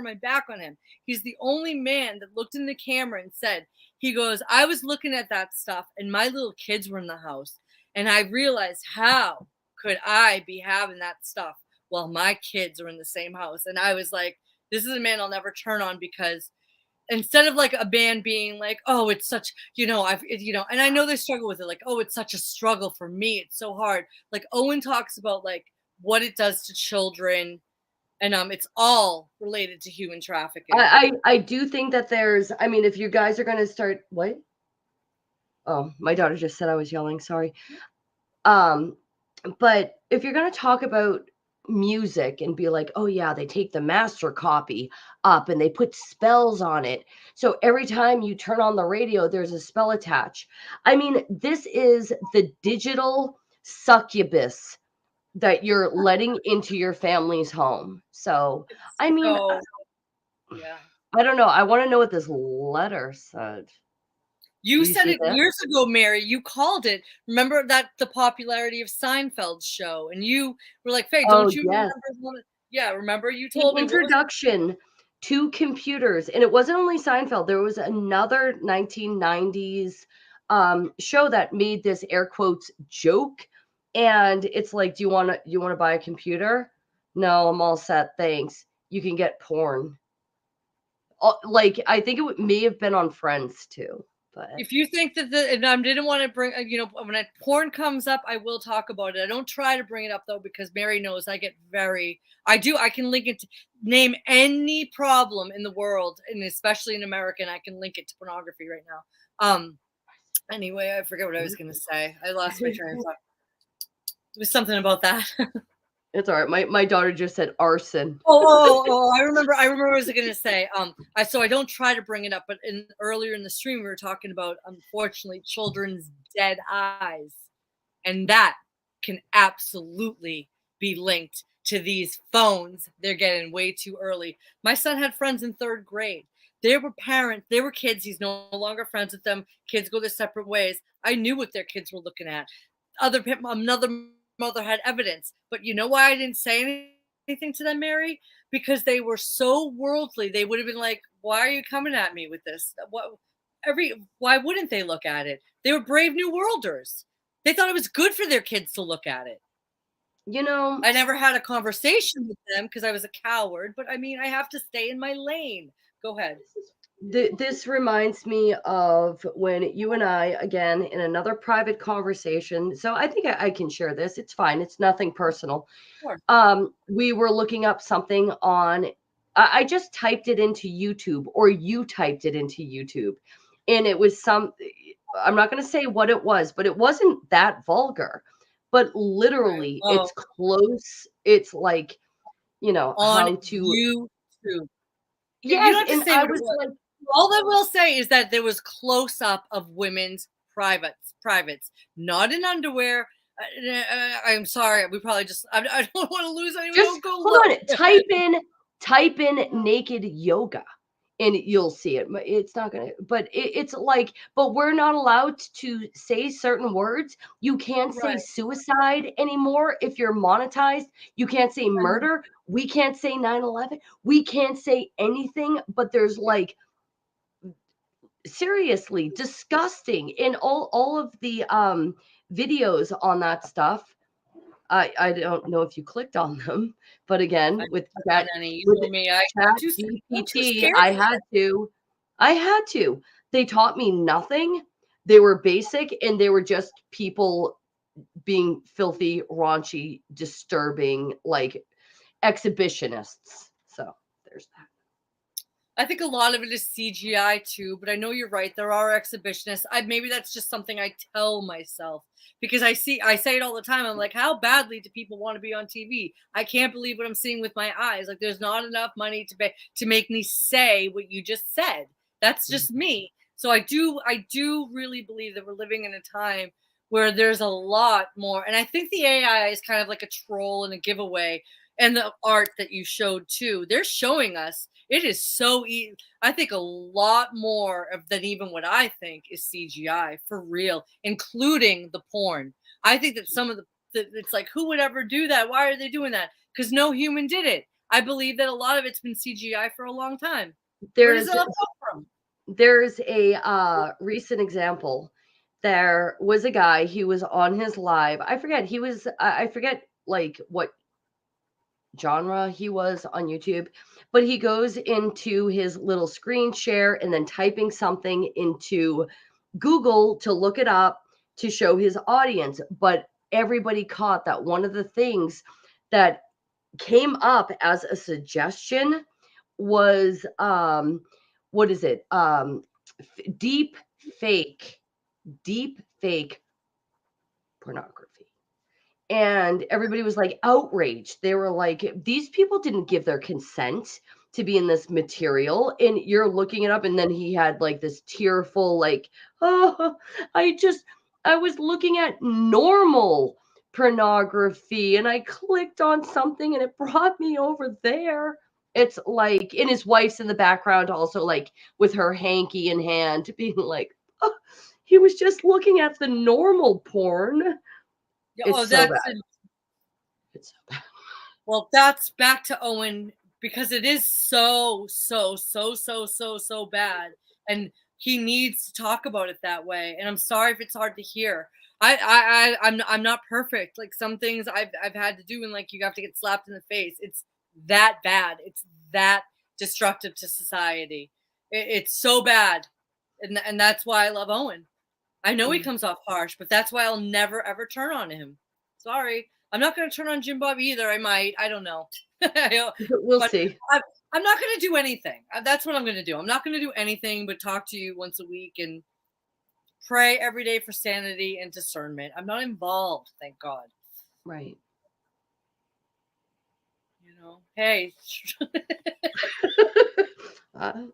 my back on him. He's the only man that looked in the camera and said, he goes, "I was looking at that stuff and my little kids were in the house and I realized, how could I be having that stuff while my kids are in the same house?" And I was like, this is a man I'll never turn on, because instead of like a man being like, "Oh, it's such, and I know they struggle with it, like, oh, it's such a struggle for me. It's so hard." Like Owen talks about like what it does to children, and it's all related to human trafficking. I do think that I mean, if you guys are gonna start what? Oh, my daughter just said I was yelling, sorry. But if you're gonna talk about music and be like, oh yeah, they take the master copy up and they put spells on it. So every time you turn on the radio, there's a spell attached. I mean, this is the digital succubus that you're letting into your family's home. So, I mean, So, yeah. I don't know. I want to know what this letter said. You Do you said see it this? years ago, Mary. You called it. Remember that the popularity of Seinfeld's show, and you were like, "Faye, Oh, don't you yes. remember?" Yeah, remember you The told me what was introduction to computers, and it wasn't only Seinfeld. There was another 1990s show that made this air quotes joke, and it's like, do you want to buy a computer? No, I'm all set, thanks. You can get porn. Like, I think may have been on Friends too, but If you think that and I didn't want to bring, when porn comes up, I will talk about it. I don't try to bring it up though, because Mary knows I get I can link it to name any problem in the world, and especially in America, and I can link it to pornography right now. Anyway, I forget what I was going to say. I lost my train of thought. It was something about that. it's all right. My daughter just said arson. I remember what I was gonna say. So I don't try to bring it up, but earlier in the stream we were talking about, unfortunately, children's dead eyes, and that can absolutely be linked to these phones they're getting way too early. My son had friends in 3rd grade. They were kids. He's no longer friends with them. Kids go their separate ways. I knew what their kids were looking at. Another mother had evidence, but you know why I didn't say anything to them, Mary? Because they were so worldly. They would have been like, "Why are you coming at me with this? Why wouldn't they look at it?" They were brave new worlders. They thought it was good for their kids to look at it. I never had a conversation with them because I was a coward, but I mean, I have to stay in my lane. Go ahead. This reminds me of when you and I, again, in another private conversation. So I think I can share this. It's fine. It's nothing personal. Sure. We were looking up something on, I just typed it into YouTube, or you typed it into YouTube. And it was I'm not going to say what it was, but it wasn't that vulgar. But literally, Right. it's close. It's like, On how to. YouTube. You Yes. don't have to And say I what it was was. like, All I will say is that there was close up of women's privates, not in underwear. I'm sorry. We probably I don't want to lose anyone. just Don't go hold look. on. Type in naked yoga, and you'll see it. It's not gonna, but it's like, but we're not allowed to say certain words. You can't say Right. suicide anymore if you're monetized. You can't say murder. We can't say 9/11. We can't say anything. But there's like, seriously disgusting in all of the videos on that stuff. I don't know if you clicked on them, but again, with You know me. I'm too GPT, scared. I had to. They taught me nothing. They were basic, and they were just people being filthy, raunchy, disturbing, like exhibitionists. So there's that. I think a lot of it is CGI too, but I know you're right. There are exhibitionists. Maybe that's just something I tell myself because I say it all the time. I'm like, how badly do people want to be on TV? I can't believe what I'm seeing with my eyes. Like, there's not enough money to make me say what you just said. That's just me. So I do really believe that we're living in a time where there's a lot more. And I think the AI is kind of like a troll and a giveaway. And the art that you showed too, they're showing us it is so easy. I think a lot more than even what I think is CGI for real, including the porn. I think that some of it's like, who would ever do that? Why are they doing that? Because no human did it. I believe that a lot of it's been CGI for a long time. Where does it all come from? There's a recent example. There was a guy, he was on his live. I forget like what genre he was on YouTube, but he goes into his little screen share and then typing something into Google to look it up to show his audience. But everybody caught that one of the things that came up as a suggestion was what is it? Deep fake pornography. And everybody was like outraged. They were like, these people didn't give their consent to be in this material. And you're looking it up. And then he had like this tearful, like, oh, I was looking at normal pornography and I clicked on something and it brought me over there. It's like, and his wife's in the background also, like with her hanky in hand, being like, oh, he was just looking at the normal porn. It's so bad. It's so bad. Well, that's back to Owen because it is so bad, and he needs to talk about it that way. And I'm sorry if it's hard to hear. I'm not perfect. Like some things I've had to do, and like you have to get slapped in the face. It's that bad. It's that destructive to society. It's so bad, and that's why I love Owen. I know he comes off harsh, but that's why I'll never ever turn on him. Sorry. I'm not going to turn on Jim Bob either. I might. I don't know. We'll see. I'm not going to do anything. That's what I'm going to do. I'm not going to do anything but talk to you once a week and pray every day for sanity and discernment. I'm not involved, thank God. Right. You know, hey. I don't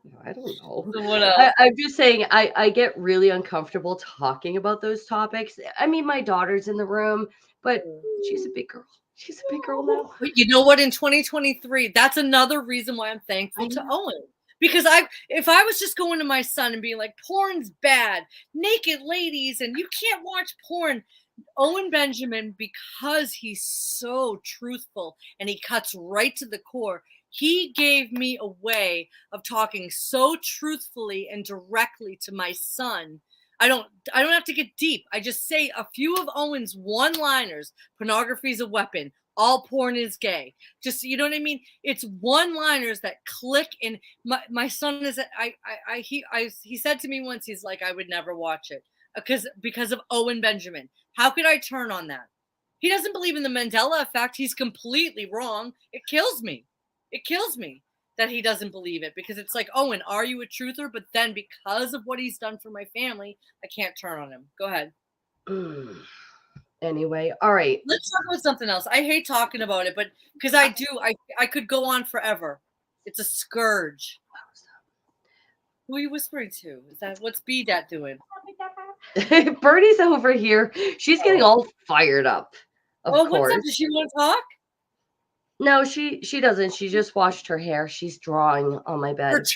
know. So what else? I'm just saying, I get really uncomfortable talking about those topics. I mean, my daughter's in the room, but she's a big girl. She's a big girl now. But you know what? In 2023, that's another reason why I'm thankful to Owen. Because if I was just going to my son and being like, porn's bad, naked ladies, and you can't watch porn. Owen Benjamin, because he's so truthful and he cuts right to the core, he gave me a way of talking so truthfully and directly to my son. I don't have to get deep. I just say a few of Owen's one-liners. Pornography is a weapon. All porn is gay. Just, you know what I mean? It's one-liners that click. And my son is, he said to me once, he's like, I would never watch it because of Owen Benjamin. How could I turn on that? He doesn't believe in the Mandela effect. He's completely wrong. It kills me. It kills me that he doesn't believe it because it's like, Owen, are you a truther? But then because of what he's done for my family, I can't turn on him. Go ahead. Anyway, all right. Let's talk about something else. I hate talking about it, but because I could go on forever. It's a scourge. Who are you whispering to? What's B-Dat doing? Birdie's over here. She's getting all fired up. Of course. What's up? Does she want to talk? No, she doesn't. She just washed her hair. She's drawing on my bed. Is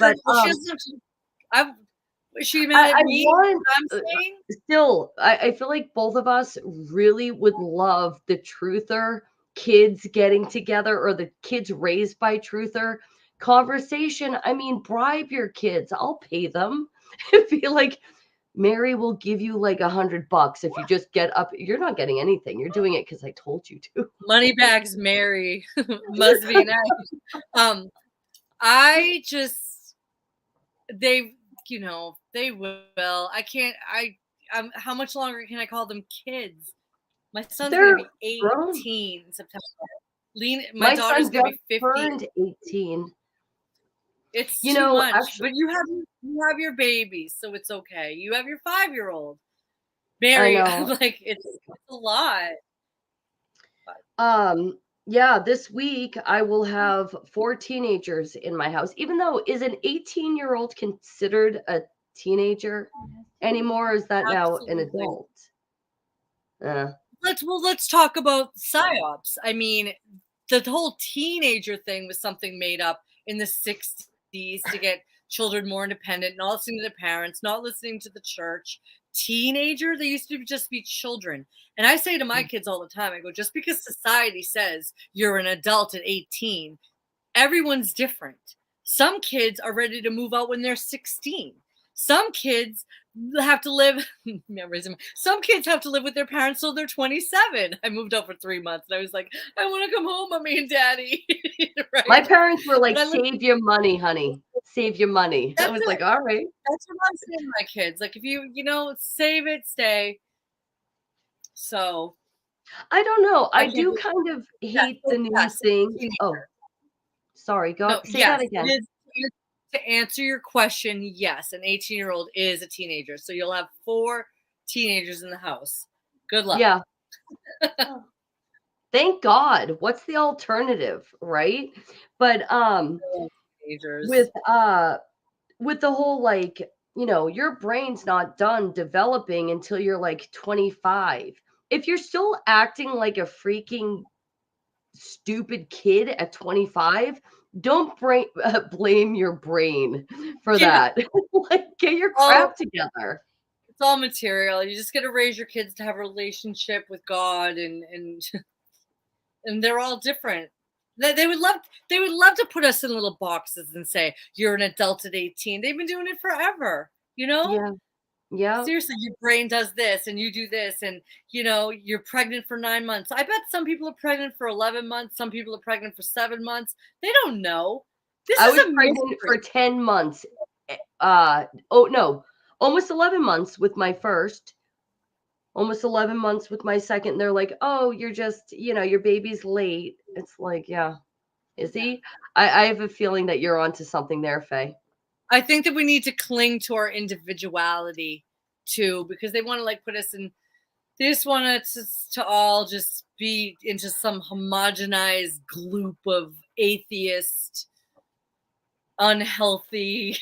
she mad at me? I'm saying? Still, I feel like both of us really would love the truther kids getting together or the kids raised by truther conversation. I mean, bribe your kids. I'll pay them. I feel like Mary will give you like $100 if you just get up. You're not getting anything. You're doing it because I told you to. Moneybags Mary must be nice. They will. I can't. How much longer can I call them kids? My son's gonna be 18 in September. My daughter's gonna be 15. 18. It's You too know, much. actually, But you have your babies, so it's okay. You have your 5-year-old. I Mary, I'm know. like, it's a lot. Yeah, this week I will have 4 teenagers in my house. Even though, is an 18-year-old considered a teenager anymore? Or is that now an Absolutely. adult? Uh, Let's talk about psyops. I mean, the whole teenager thing was something made up in the 60s to get children more independent, not listening to their parents, not listening to the church. Teenager, they used to just be children. And I say to my kids all the time, I go, just because society says you're an adult at 18, everyone's different. Some kids are ready to move out when they're 16. Some kids have to live some kids have to live with their parents till they're 27. I moved out for 3 months and I was like, I want to come home, mommy and daddy. my Right? parents were like, But I lived, save your money, honey. Save your money. I that's was it. like, all right. That's what I'm saying to my kids. Like if you save it, stay. So I don't know. I I can't do do kind of that. hate So the new yes, thing. teenager. Oh, sorry. No, Say that yes, it again. is. To answer your question, yes, an 18-year-old is a teenager. So you'll have 4 teenagers in the house. Good luck. Yeah. Thank God. What's the alternative, right? But Teenagers. with the whole like, your brain's not done developing until you're like 25. If you're still acting like a freaking stupid kid at 25, don't blame your brain for Yeah. that. Like, get your Oh, crap together. it's all material. You just got to raise your kids to have a relationship with God, and and they're all different. They would love to put us in little boxes and say you're an adult at 18. They've been doing it forever. Yeah. Yeah. Seriously, your brain does this and you do this, and you're pregnant for 9 months. I bet some people are pregnant for 11 months. Some people are pregnant for 7 months. They don't know. This I is was a pregnant for mystery. 10 months. Oh no, almost 11 months with my first, almost 11 months with my second. They're like, oh, you're just, your baby's late. It's like, yeah. Is he? I have a feeling that you're onto something there, Faye. I think that we need to cling to our individuality too, because they want to put us in. They just want us to all just be into some homogenized gloop of atheist, unhealthy.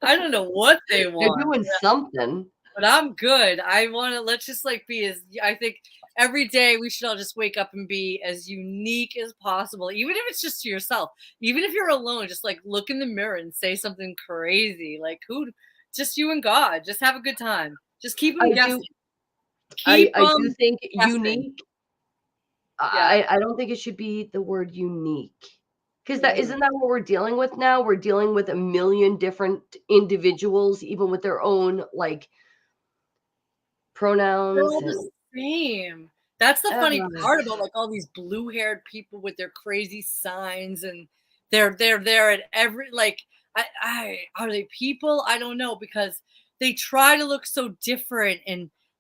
I don't know what they They're want. doing something. But I'm good. I want to let's just be as I think every day we should all just wake up and be as unique as possible, even if it's just to yourself. Even if you're alone, just look in the mirror and say something crazy. Just you and God. Just have a good time. Just keep them I guessing. do. Keep I do them think guessing. unique. Yeah. I don't think it should be the word unique. Because Mm. isn't that what we're dealing with now? We're dealing with a million different individuals, even with their own They're pronouns all and the same. That's the funny uh, part about all these blue-haired people with their crazy signs, and they're there at every I are they people? I don't know, because they try to look so different,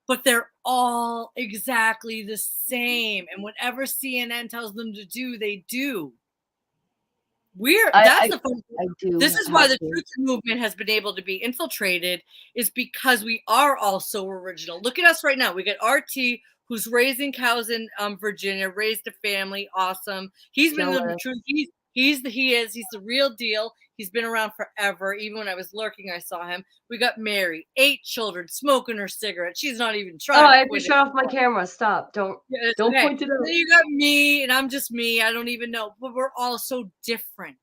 but they're all exactly the same, and whatever CNN tells them to do, they do. That's the fun. I do This is why have the to. truth movement has been able to be infiltrated, is because we are all so original. Look at us right now. We got RT, who's raising cows in Virginia, raised a family, awesome. He's been in the Jealous. truth. He's the real deal. He's been around forever. Even when I was lurking, I saw him. We got Mary, 8 children, smoking her cigarette. She's not even Oh, trying I to have to quit it. shut off my camera. Stop. Don't Okay. point it out. Then you got me, and I'm just me. I don't even know. But we're all so different.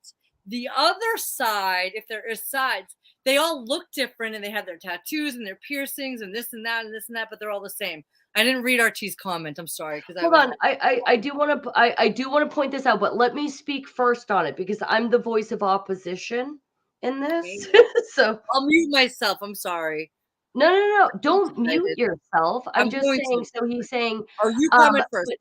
The other side, if there is sides, they all look different, and they have their tattoos and their piercings and this and that and this and that, but they're all the same. I didn't read Archie's comment. I'm sorry, because Hold on. I do want to I do want to point this out, but let me speak first on it because I'm the voice of opposition in this. So I'll mute myself. I'm sorry. no. I'm Don't mute excited. yourself. I'm just going saying. to. So he's saying, Oh, you um, comment first.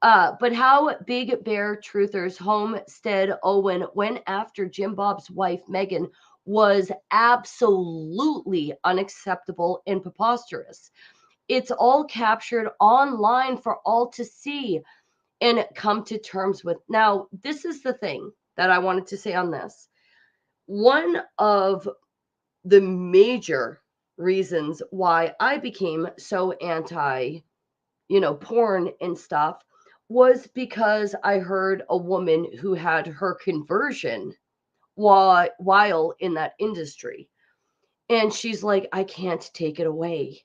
but how Big Bear Truthers Homestead Owen went after Jim Bob's wife Megan was absolutely unacceptable and preposterous. It's all captured online for all to see. and come to terms with. Now, this is the thing that I wanted to say on this. One of the major reasons why I became so anti, porn and stuff was because I heard a woman who had her conversion while in that industry. And she's like, I can't take it away.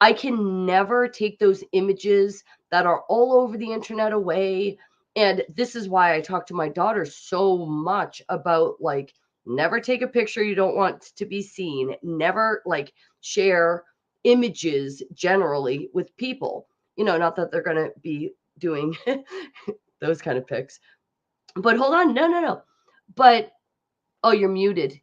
I can never take those images that are all over the internet away. And this is why I talk to my daughter so much about like, never take a picture you don't want to be seen, never like share images generally with people. Not that they're going to be doing those kind of pics. But hold on. No. But, oh, you're muted.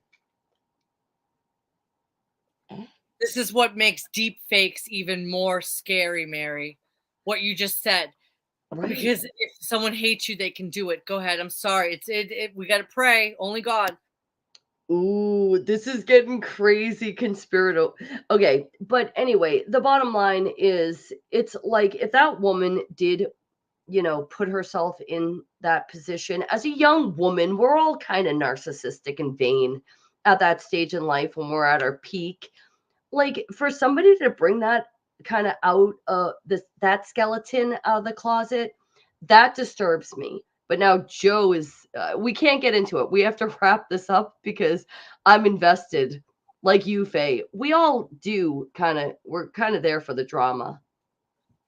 This is what makes deep fakes even more scary, Mary. What you just said. Right. Because if someone hates you, they can do it. Go ahead. I'm sorry. We got to pray. Only God. Ooh, this is getting crazy conspiratorial. Okay, but anyway, the bottom line is it's like if that woman did, put herself in that position as a young woman, we're all kind of narcissistic and vain at that stage in life when we're at our peak. Like for somebody to bring that kind of out that skeleton out of the closet, that disturbs me. But now Joe is, we can't get into it. We have to wrap this up because I'm invested like you, Faye. We all do we're kind of there for the drama.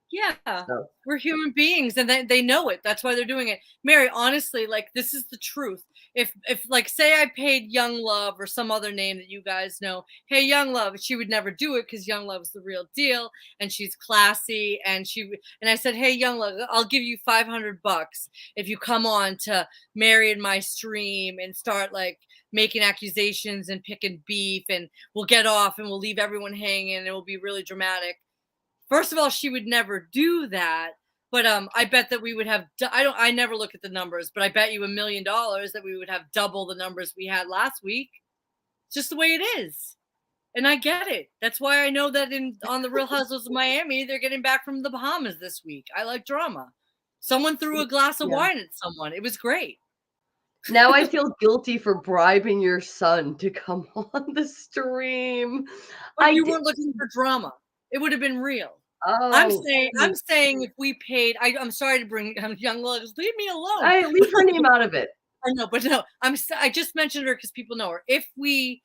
Yeah, So. we're human beings and they know it. That's why they're doing it. Mary, honestly, like this is the truth. If like say I paid Young Love or some other name that you guys know, hey Young Love, she would never do it because Young Love's the real deal and she's classy and I said, hey Young Love, I'll give you $500 if you come on to Mary and my stream and start like making accusations and picking beef and we'll get off and we'll leave everyone hanging and it will be really dramatic. First of all, she would never do that. But I bet that we would have. I never look at the numbers, but I bet you $1 million that we would have double the numbers we had last week. It's just the way it is, and I get it. That's why I know that on the Real Housewives of Miami, they're getting back from the Bahamas this week. I like drama. Someone threw a glass of wine at someone. It was great. Now I feel guilty for bribing your son to come on the stream. But you weren't looking for drama. It would have been real. Oh, I'm saying if we paid, I'm sorry to bring Young Love, just leave me alone. I leave her name out of it. I know, but no, I just mentioned her because people know her. If we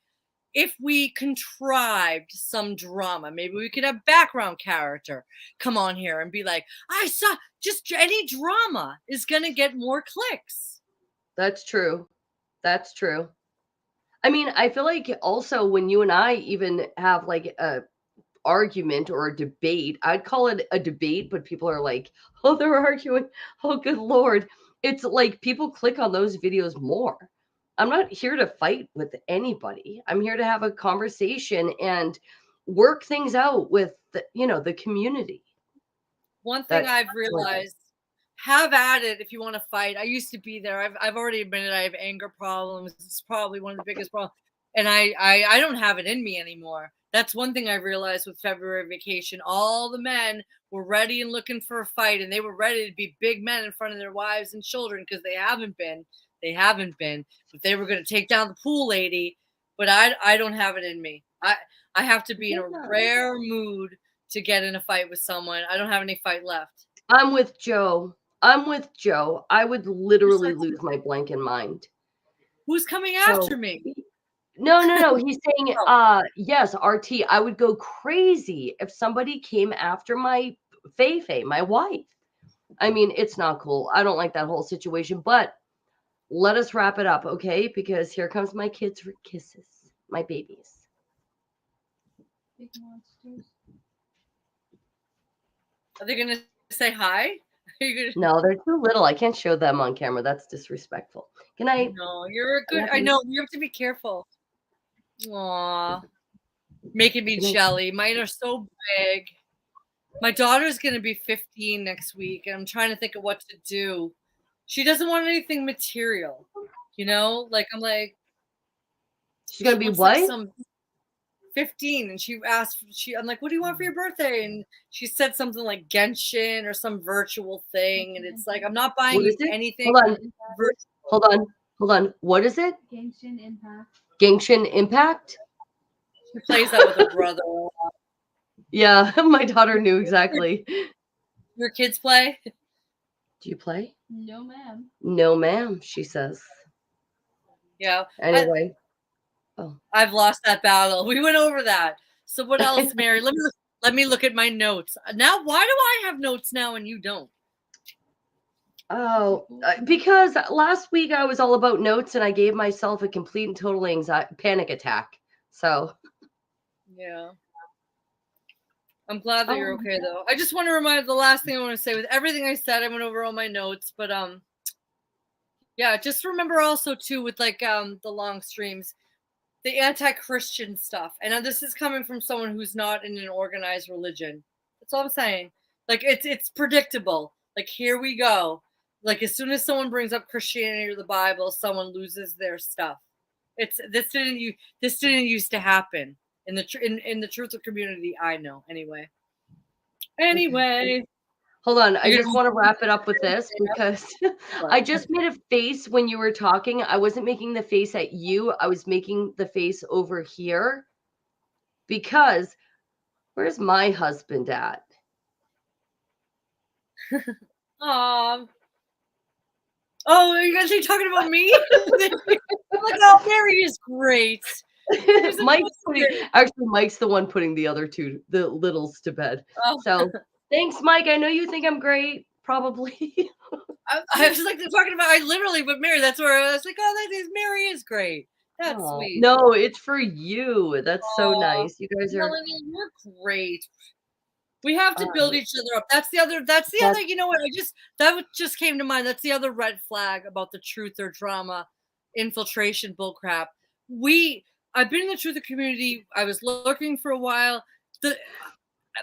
contrived some drama, maybe we could have background character come on here and be like, I saw just any drama is gonna get more clicks. That's true. That's true. I mean, I feel like also when you and I even have like a argument or a debate, I'd call it a debate, but people are like, oh, they're arguing. Oh, good Lord. It's like people click on those videos more. I'm not here to fight with anybody. I'm here to have a conversation and work things out with the community. One thing I've realized, have at it if you want to fight. I used to be there. I've already admitted I have anger problems. It's probably one of the biggest problems. And I don't have it in me anymore. That's one thing I realized with February vacation. All the men were ready and looking for a fight, and they were ready to be big men in front of their wives and children because they haven't been. They haven't been. But they were going to take down the pool lady. But I don't have it in me. I have to be in a rare mood to get in a fight with someone. I don't have any fight left. I'm with Joe. I would literally lose my blank mind. Who's coming after me? No. He's saying, yes, RT, I would go crazy if somebody came after my Faye, my wife. I mean, it's not cool. I don't like that whole situation, but let us wrap it up, okay? Because here comes my kids for kisses, my babies. Big monsters. Are they going to say hi? No, they're too little. I can't show them on camera. That's disrespectful. Can I? No, you're a good. I know. You have to be careful. Aw. Making me jelly. Mine are so big. My daughter's going to be 15 next week, and I'm trying to think of what to do. She doesn't want anything material. Like, I'm like. She's going to be what? Like 15, and I'm like, what do you want for your birthday? And she said something like Genshin or some virtual thing. And it's like, I'm not buying What is you it? anything. Hold on. What is it? Genshin Impact. Genshin Impact? She plays that with her brother. Yeah, my daughter knew exactly. Your kids play? Do you play? No, ma'am. No, ma'am, she says. Yeah. Anyway. I've lost that battle. We went over that. So what else, Mary? Let me look at my notes. Now, why do I have notes now and you don't? Oh, because last week I was all about notes and I gave myself a complete and total panic attack. So. Yeah. I'm glad that you're okay though. I just want to remind the last thing I want to say with everything I said, I went over all my notes, but yeah, just remember also too with like the long streams, the anti-Christian stuff. And this is coming from someone who's not in an organized religion. That's all I'm saying. Like it's predictable. Like here we go. Like as soon as someone brings up Christianity or the Bible, someone loses their stuff. This didn't used to happen in the truth of community. I know anyway. Hold on. I just want to wrap it up with this because I just made a face when you were talking. I wasn't making the face at you. I was making the face over here because where's my husband at? Oh, are you guys talking about me? I'm like, oh, Mary is great. Mike's the one putting the littles to bed. Oh. So thanks, Mike. I know you think I'm great, probably. I was like talking about but Mary, that's where I was like, oh, Mary is great. That's sweet. No, it's for you. That's so nice. You guys are. Melanie, you're great. We have to build each other up. That's the other, you know what? That just came to mind. That's the other red flag about the truth or drama infiltration bullcrap. I've been in the truth community. I was lurking for a while.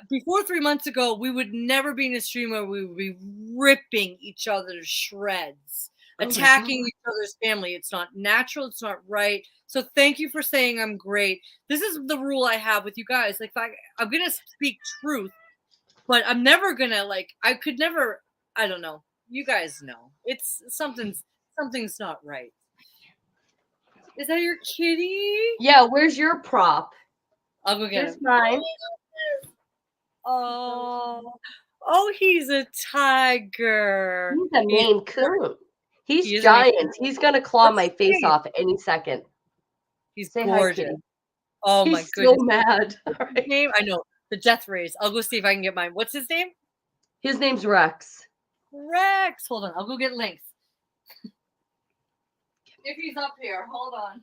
Before 3 months ago, we would never be in a stream where we would be ripping each other to shreds, attacking each other's family. It's not natural. It's not right. So thank you for saying I'm great. This is the rule I have with you guys. Like, I'm going to speak truth, but I'm never going to I could never, I don't know. You guys know. It's something's not right. Is that your kitty? Yeah, where's your prop? I'll go get Here's him. mine. Oh, he's a tiger. He's a Maine Coon. He's giant. He's gonna claw my face off any second. He's gorgeous. Oh my goodness. He's so mad. His name? I know. The death rays. I'll go see if I can get mine. What's his name? His name's Rex. Rex. Hold on. I'll go get Lynx. If he's up here, hold on.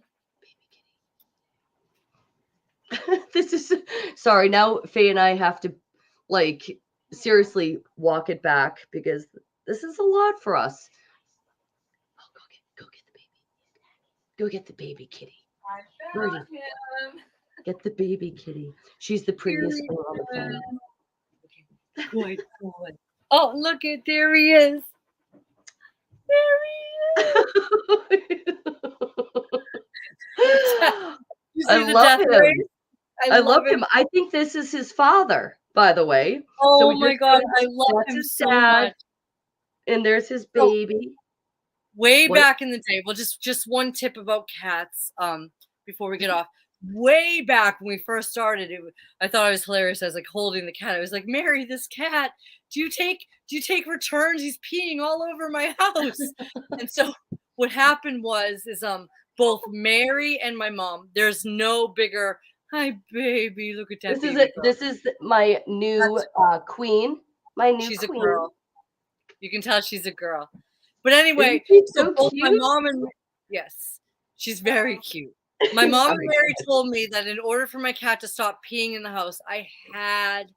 This is sorry. Now Faye and I have to seriously walk it back because this is a lot for us. Oh, go get the baby. Go get the baby kitty. Birdie, get the baby kitty. She's the prettiest thing on the planet. Good boy. Oh, look at there he is. There he is. I love him. I love him. I think this is his father, by the way. Oh my God, I love him so much. And there's his baby. Way back in the day, well, just one tip about cats before we get off. Way back when we first started, I thought it was hilarious. I was like holding the cat. I was like, Mary, this cat, do you take returns? He's peeing all over my house. And so what happened is both Mary and my mom, there's no bigger, hi baby, look at that. This is my new queen. My new she's queen. A girl. You can tell she's a girl. But anyway, so both cute. my mom and yes, she's very cute. My mom and Mary told me that in order for my cat to stop peeing in the house, I had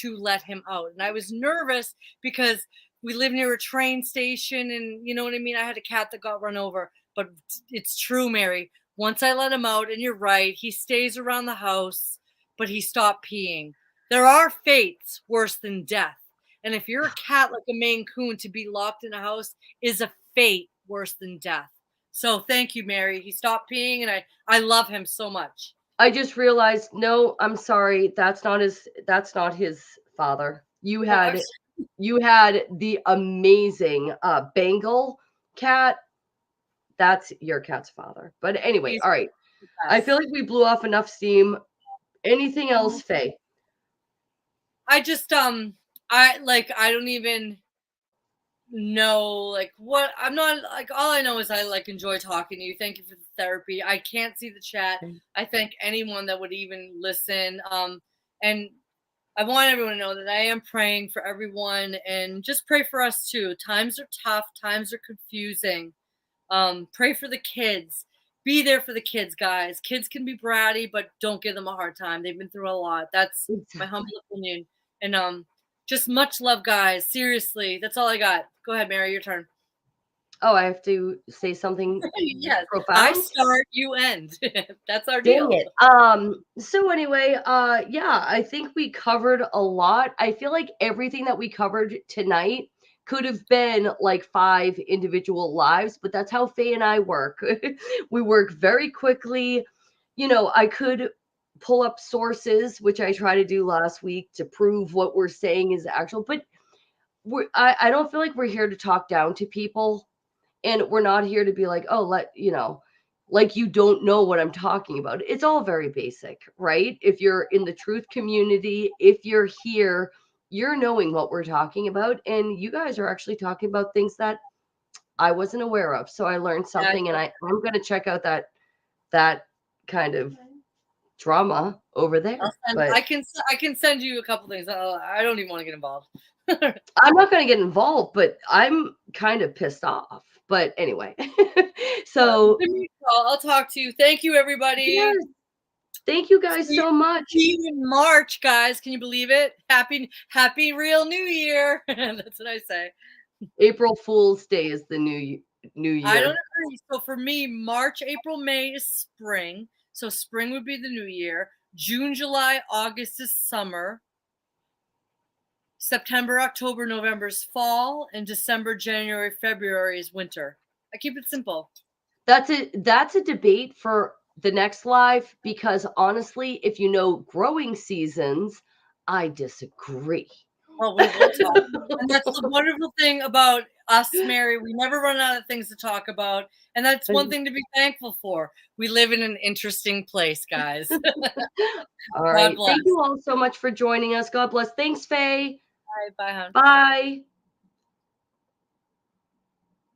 to let him out. And I was nervous because we live near a train station and you know what I mean? I had a cat that got run over. But it's true, Mary. Once I let him out, and you're right, he stays around the house, but he stopped peeing. There are fates worse than death. And if you're a cat like a Maine Coon, to be locked in a house is a fate worse than death. So thank you, Mary. He stopped peeing, and I love him so much. I just realized, no, I'm sorry, that's not his father. You I'm had the amazing Bengal cat. That's your cat's father. But anyway, He's all right. the I best. feel like we blew off enough steam. Anything else, Faye? I just I don't even know like what I'm not like all I know is I like enjoy talking to you. Thank you for the therapy. I can't see the chat. I thank anyone that would even listen. And I want everyone to know that I am praying for everyone and just pray for us too. Times are tough, times are confusing. Pray for the kids. Be there for the kids, guys. Kids can be bratty, but don't give them a hard time. They've been through a lot. That's my humble opinion. And just much love, guys. Seriously, that's all I got. Go ahead, Mary. Your turn. Oh, I have to say something Yes, I profound? start, you end. That's our Dang deal. it. So anyway, yeah, I think we covered a lot. I feel like everything that we covered tonight could have been like 5 individual lives, but that's how Faye and I work. We work very quickly. You know, I could pull up sources, which I tried to do last week to prove what we're saying is actual, but I don't feel like we're here to talk down to people, and we're not here to be like, oh, like you don't know what I'm talking about. It's all very basic, right? If you're in the truth community, if you're here, you're knowing what we're talking about, and you guys are actually talking about things that I wasn't aware of. So I learned something, and I'm going to check out that kind of drama over there. But I can send you a couple things. I don't even want to get involved. I'm not going to get involved, but I'm kind of pissed off. But anyway, so I'll talk to you. Thank you, everybody. yes, thank you guys so much. See you in March, guys. Can you believe it? Happy real New Year. That's what I say. April Fool's Day is the new year. I don't agree. So for me, March, April, May is spring. So spring would be the new year. June, July, August is summer. September, October, November is fall, and December, January, February is winter. I keep it simple. That's a debate for the next live, because honestly, if you know growing seasons, I disagree. Well, we will talk. And that's the wonderful thing about us, Mary. We never run out of things to talk about. And that's one thing to be thankful for. We live in an interesting place, guys. All right. Thank you all so much for joining us. God bless. Thanks, Faye. Bye, hon. Bye.